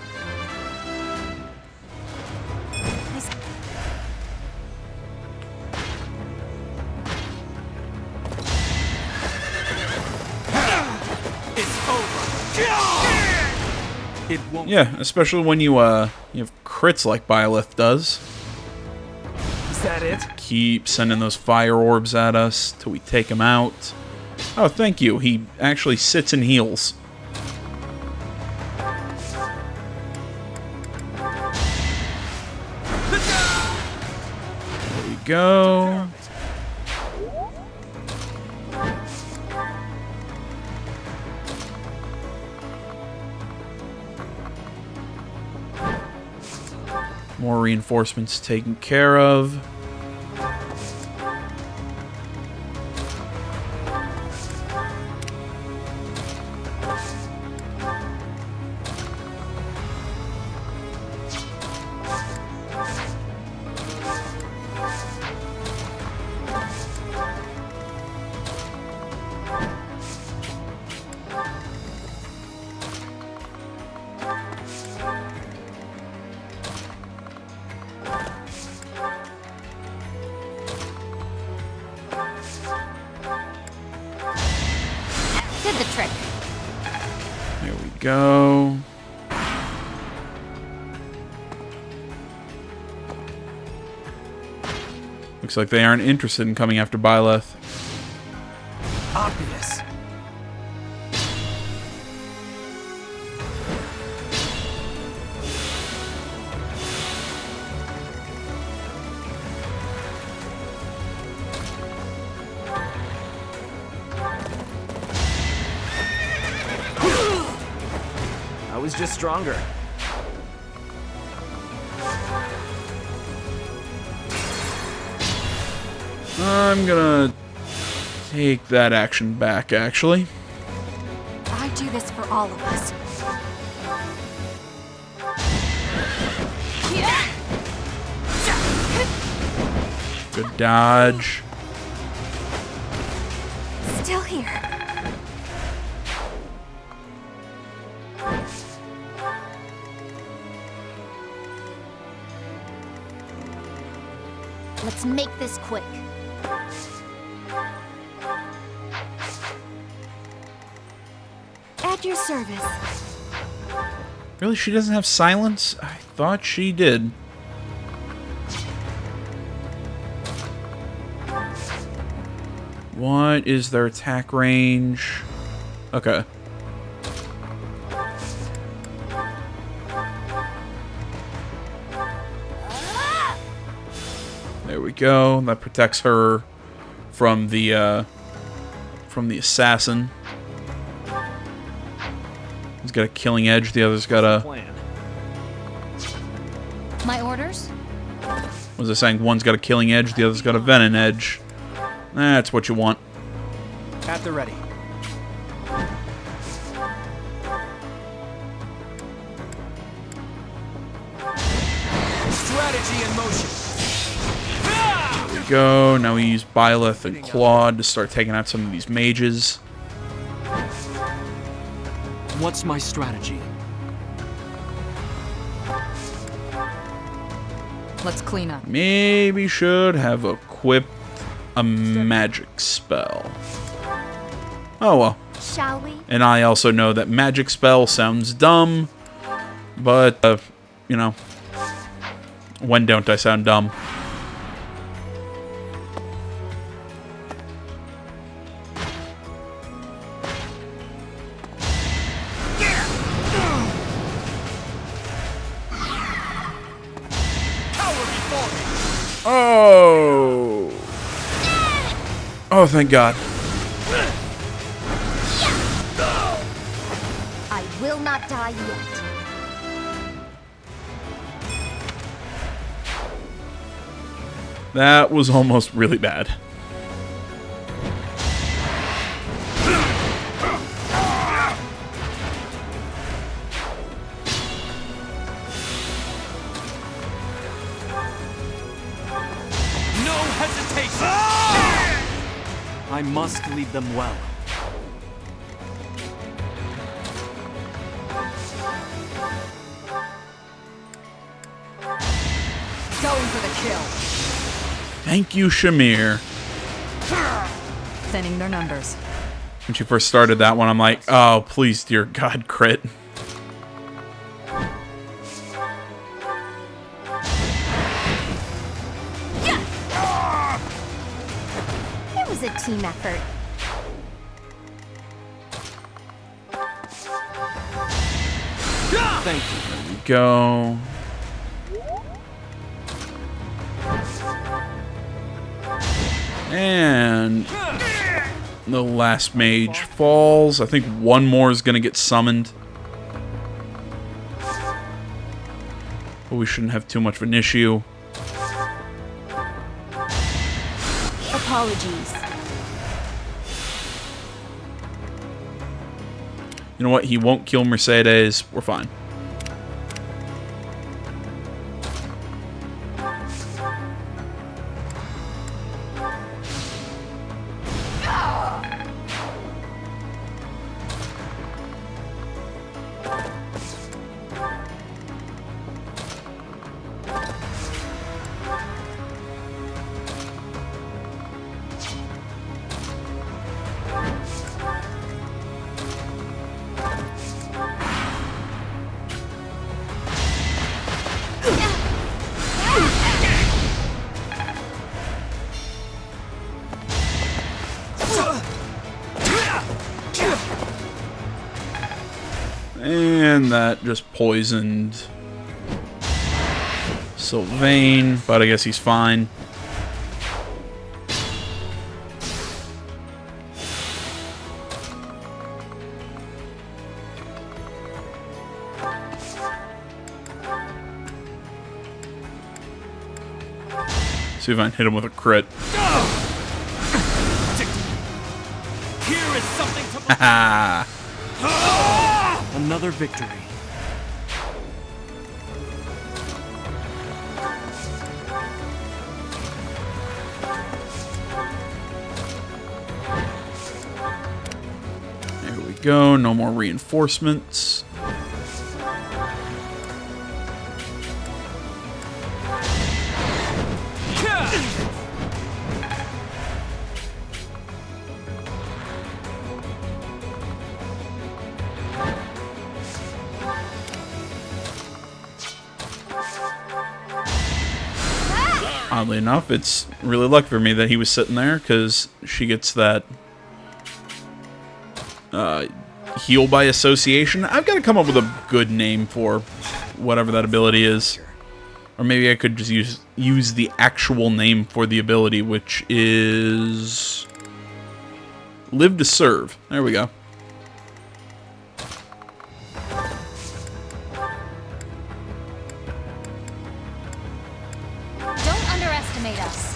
Yeah, especially when you have crits like Byleth does. Is that it? Keep sending those fire orbs at us till we take him out. Oh, thank you. He actually sits and heals. There we go. More reinforcements taken care of. Did the trick. There we go. Looks like they aren't interested in coming after Byleth. Obvious. I was just stronger. I'm gonna take that action back, actually. I do this for all of us. Good dodge. Still here. Let's make this quick. At your service. Really? She doesn't have silence? I thought she did. What is their attack range? Okay. There we go. That protects her from the assassin. He's got a killing edge. The other's got a. My orders? What was I saying? One's got a killing edge. The other's got a venom edge. That's what you want. At the ready. Strategy in motion. There we go. Now we use Byleth and Claude to start taking out some of these mages. What's my strategy? Let's clean up. Maybe should have equipped a magic spell. Oh well. Shall we? And I also know that magic spell sounds dumb, but, you know, when don't I sound dumb? Oh! Oh, thank God. I will not die yet. That was almost really bad. No hesitation. I must lead them well. Going for the kill. Thank you, Shamir. Thinning their numbers. When she first started that one, I'm like, oh, please, dear God, crit. It was a team effort. Thank you. There we go. And the last mage falls. I think one more is going to get summoned. But we shouldn't have too much of an issue. Apologies. You know what? He won't kill Mercedes. We're fine. And that just poisoned Sylvain, but I guess he's fine. See if I can hit him with a crit. Here is something to Haha. Another victory. There we go. No more reinforcements. Oddly enough, it's really lucky for me that he was sitting there, because she gets that heal by association. I've got to come up with a good name for whatever that ability is. Or maybe I could just use the actual name for the ability, which is Live to Serve. There we go. Don't underestimate us.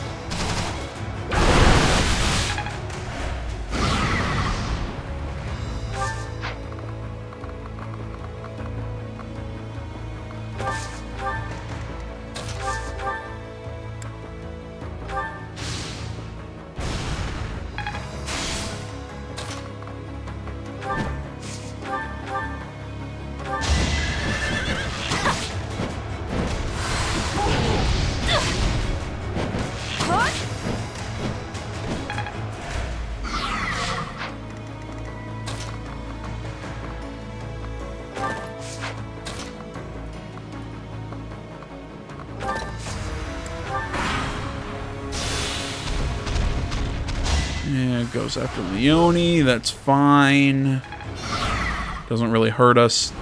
Goes after Leone. That's fine. Doesn't really hurt us.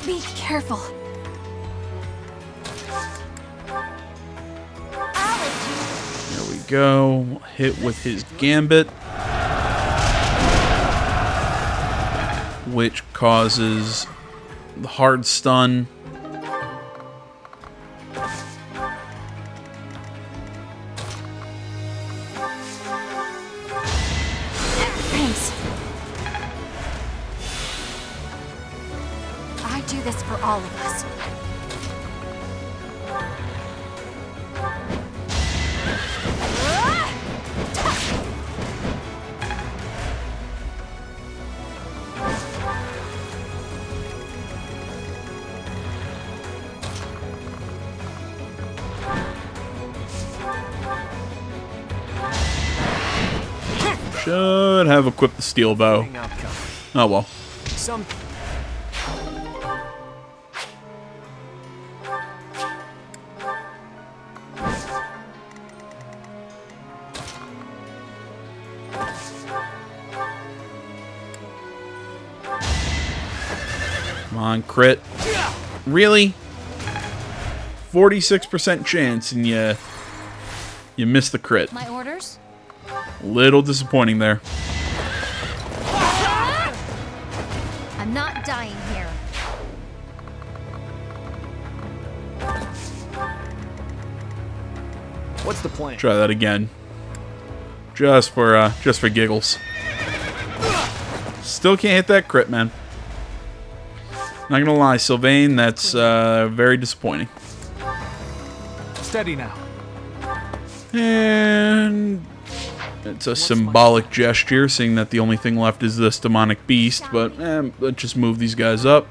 Be careful. There we go. Hit with his gambit, which causes the hard stun. Thanks. I do this for all of us. Should have equipped the steel bow. Oh well. Come on, crit. Really? 46% chance, and you missed the crit. My orders? Little disappointing there. I'm not dying here. What's the plan? Try that again. Just for giggles. Still can't hit that crit, man. Not gonna lie, Sylvain, that's very disappointing. Steady now. And it's a symbolic gesture, seeing that the only thing left is this demonic beast, but let's just move these guys up.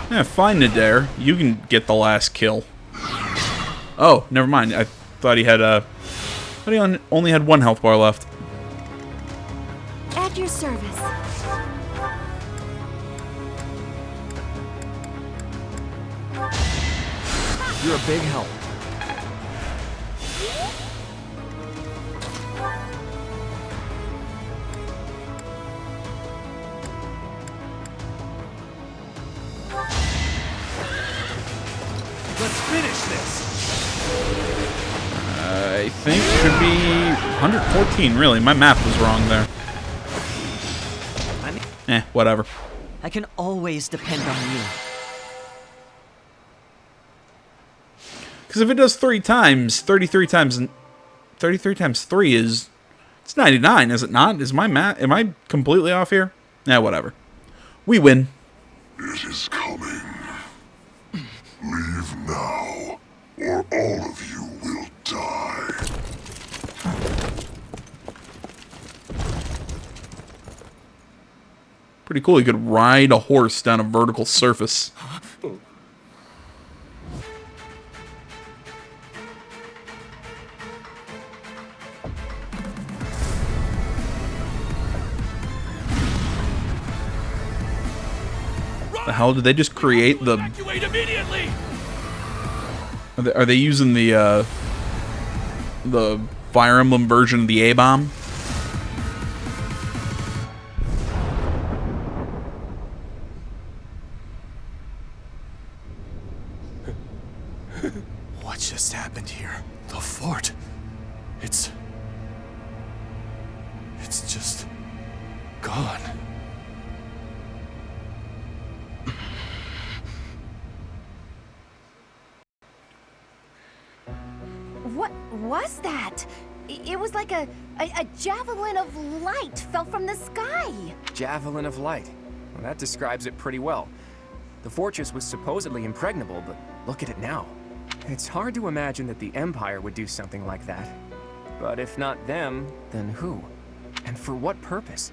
Yeah, fine, Nadir. You can get the last kill. Oh, never mind. I thought he had only had one health bar left. At your service. You're a big help. Let's finish this. I think should be 114, really. My math was wrong there. Whatever. I can always depend on you. Because if it does 3 times, 33 times 3 is... It's 99, is it not? Is my math... Am I completely off here? Whatever. We win. It is coming. Leave now, or all of you will die. Pretty cool. You could ride a horse down a vertical surface. The hell did they just create the? Evacuate immediately. Are they using the Fire Emblem version of the A-bomb? What just happened here? The fort. It's just gone. What was that? It was like a javelin of light fell from the sky. Javelin of light. Well, that describes it pretty well. The fortress was supposedly impregnable, but look at it now. It's hard to imagine that the Empire would do something like that. But if not them, then who? And for what purpose?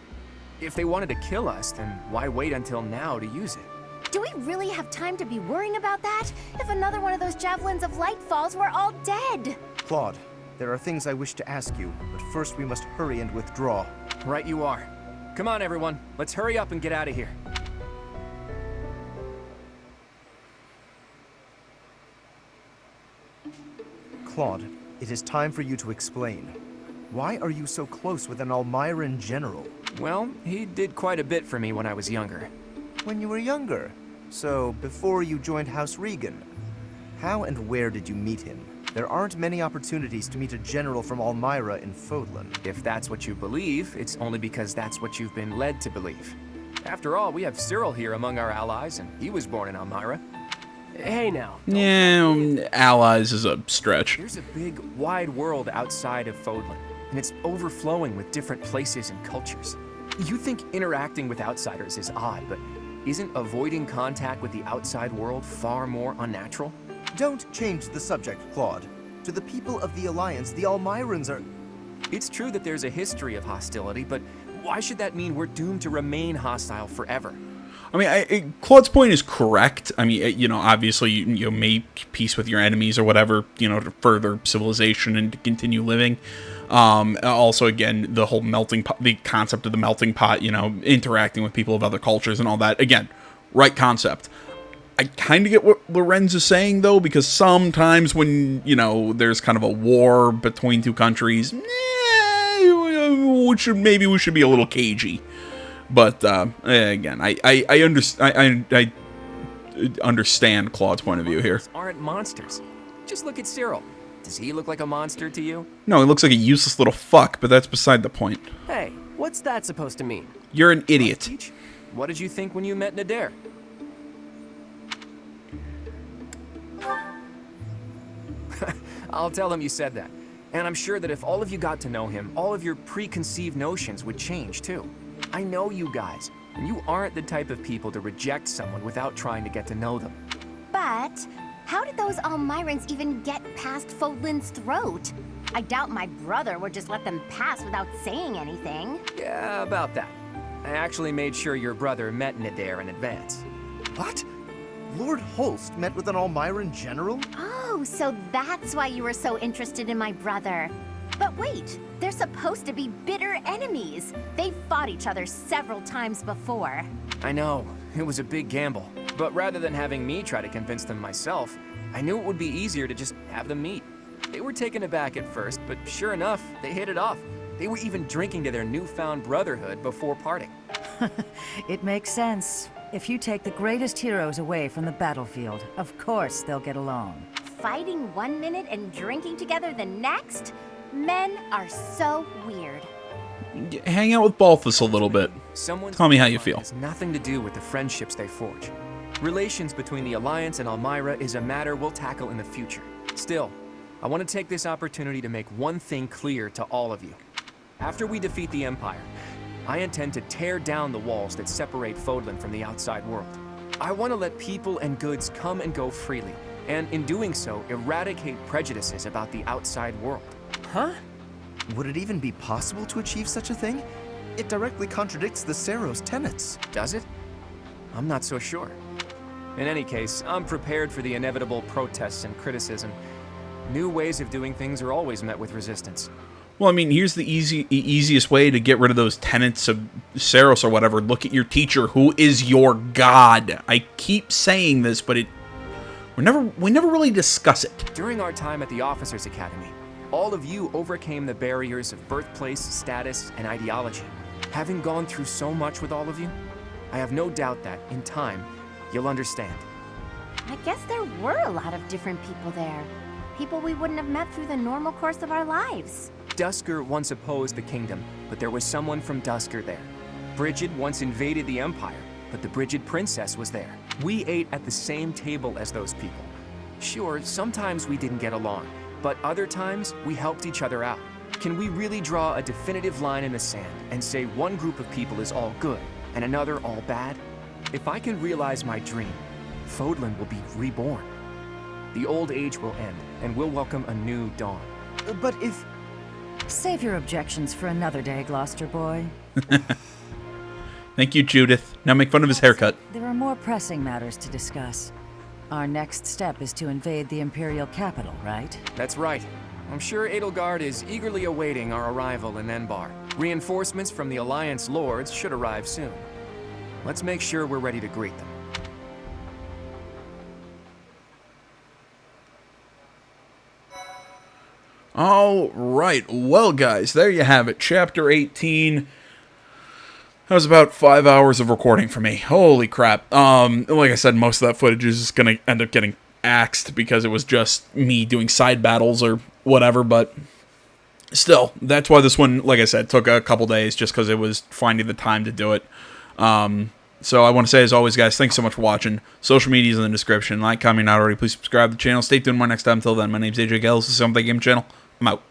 If they wanted to kill us, then why wait until now to use it? Do we really have time to be worrying about that? If another one of those javelins of light falls, we're all dead. Claude, there are things I wish to ask you, but first we must hurry and withdraw. Right you are. Come on, everyone. Let's hurry up and get out of here. Claude, it is time for you to explain. Why are you so close with an Almyran general? Well, he did quite a bit for me when I was younger. When you were younger? So, before you joined House Regan? How and where did you meet him? There aren't many opportunities to meet a general from Almyra in Fodlan. If that's what you believe, it's only because that's what you've been led to believe. After all, we have Cyril here among our allies, and he was born in Almyra. Hey now. Yeah, allies is a stretch. There's a big, wide world outside of Fodlan, and it's overflowing with different places and cultures. You think interacting with outsiders is odd, but isn't avoiding contact with the outside world far more unnatural? Don't change the subject, Claude. To the people of the Alliance, the Almyrans are... It's true that there's a history of hostility, but why should that mean we're doomed to remain hostile forever? I mean, Claude's point is correct. I mean, you know, obviously, you make peace with your enemies or whatever, you know, to further civilization and to continue living. Also, again, the whole melting pot, the concept of the melting pot, you know, interacting with people of other cultures and all that. Again, right concept. I kind of get what Lorenz is saying, though, because sometimes when, you know, there's kind of a war between two countries, maybe we should be a little cagey. But, again, I understand Claude's point of view here. Aren't monsters. Just look at Cyril. Does he look like a monster to you? No, he looks like a useless little fuck, but that's beside the point. Hey, what's that supposed to mean? You're an idiot. What did you think when you met Nadir? I'll tell him you said that. And I'm sure that if all of you got to know him, all of your preconceived notions would change, too. I know you guys, and you aren't the type of people to reject someone without trying to get to know them. But how did those Almyrans even get past Fodlan's throat? I doubt my brother would just let them pass without saying anything. Yeah, about that. I actually made sure your brother met Nadir in advance. What? Lord Holst met with an Almyran general? Oh, so that's why you were so interested in my brother. But wait, they're supposed to be bitter enemies. They've fought each other several times before. I know, it was a big gamble. But rather than having me try to convince them myself, I knew it would be easier to just have them meet. They were taken aback at first, but sure enough, they hit it off. They were even drinking to their newfound brotherhood before parting. It makes sense. If you take the greatest heroes away from the battlefield, of course they'll get along. Fighting one minute and drinking together the next? Men are so weird. Hang out with Balthus a little bit. Tell me how you feel. Has nothing to do with the friendships they forge. Relations between the Alliance and Almyra is a matter we'll tackle in the future. Still, I want to take this opportunity to make one thing clear to all of you. After we defeat the Empire, I intend to tear down the walls that separate Fodlan from the outside world. I want to let people and goods come and go freely, and in doing so, eradicate prejudices about the outside world. Huh? Would it even be possible to achieve such a thing? It directly contradicts the Seros' tenets. Does it? I'm not so sure. In any case, I'm prepared for the inevitable protests and criticism. New ways of doing things are always met with resistance. Well, I mean, here's the easiest way to get rid of those tenets of Seros or whatever. Look at your teacher, who is your god. I keep saying this, but we never really discuss it. During our time at the Officers Academy, all of you overcame the barriers of birthplace, status, and ideology. Having gone through so much with all of you, I have no doubt that, in time, you'll understand. I guess there were a lot of different people there. People we wouldn't have met through the normal course of our lives. Duscur once opposed the kingdom, but there was someone from Duscur there. Brigid once invaded the Empire, but the Brigid princess was there. We ate at the same table as those people. Sure, sometimes we didn't get along, but other times we helped each other out. Can we really draw a definitive line in the sand and say one group of people is all good and another all bad? If I can realize my dream, Fodlan will be reborn. The old age will end, and we'll welcome a new dawn. But if... Save your objections for another day, Gloucester boy. Thank you, Judith. Now make fun of his haircut. There are more pressing matters to discuss. Our next step is to invade the Imperial capital, right? That's right. I'm sure Edelgard is eagerly awaiting our arrival in Enbar. Reinforcements from the Alliance Lords should arrive soon. Let's make sure we're ready to greet them. All right, well, guys, there you have it. Chapter 18. That was about 5 hours of recording for me. Holy crap. Like I said, most of that footage is going to end up getting axed because it was just me doing side battles or whatever, but still, that's why this one, like I said, took a couple days just because it was finding the time to do it. So I want to say, as always, guys, thanks so much for watching. Social media is in the description. Like, comment, not already. Please subscribe to the channel. Stay tuned for my next time. Until then, my name's AJ Gales. This is Emblem Game Channel. I'm out.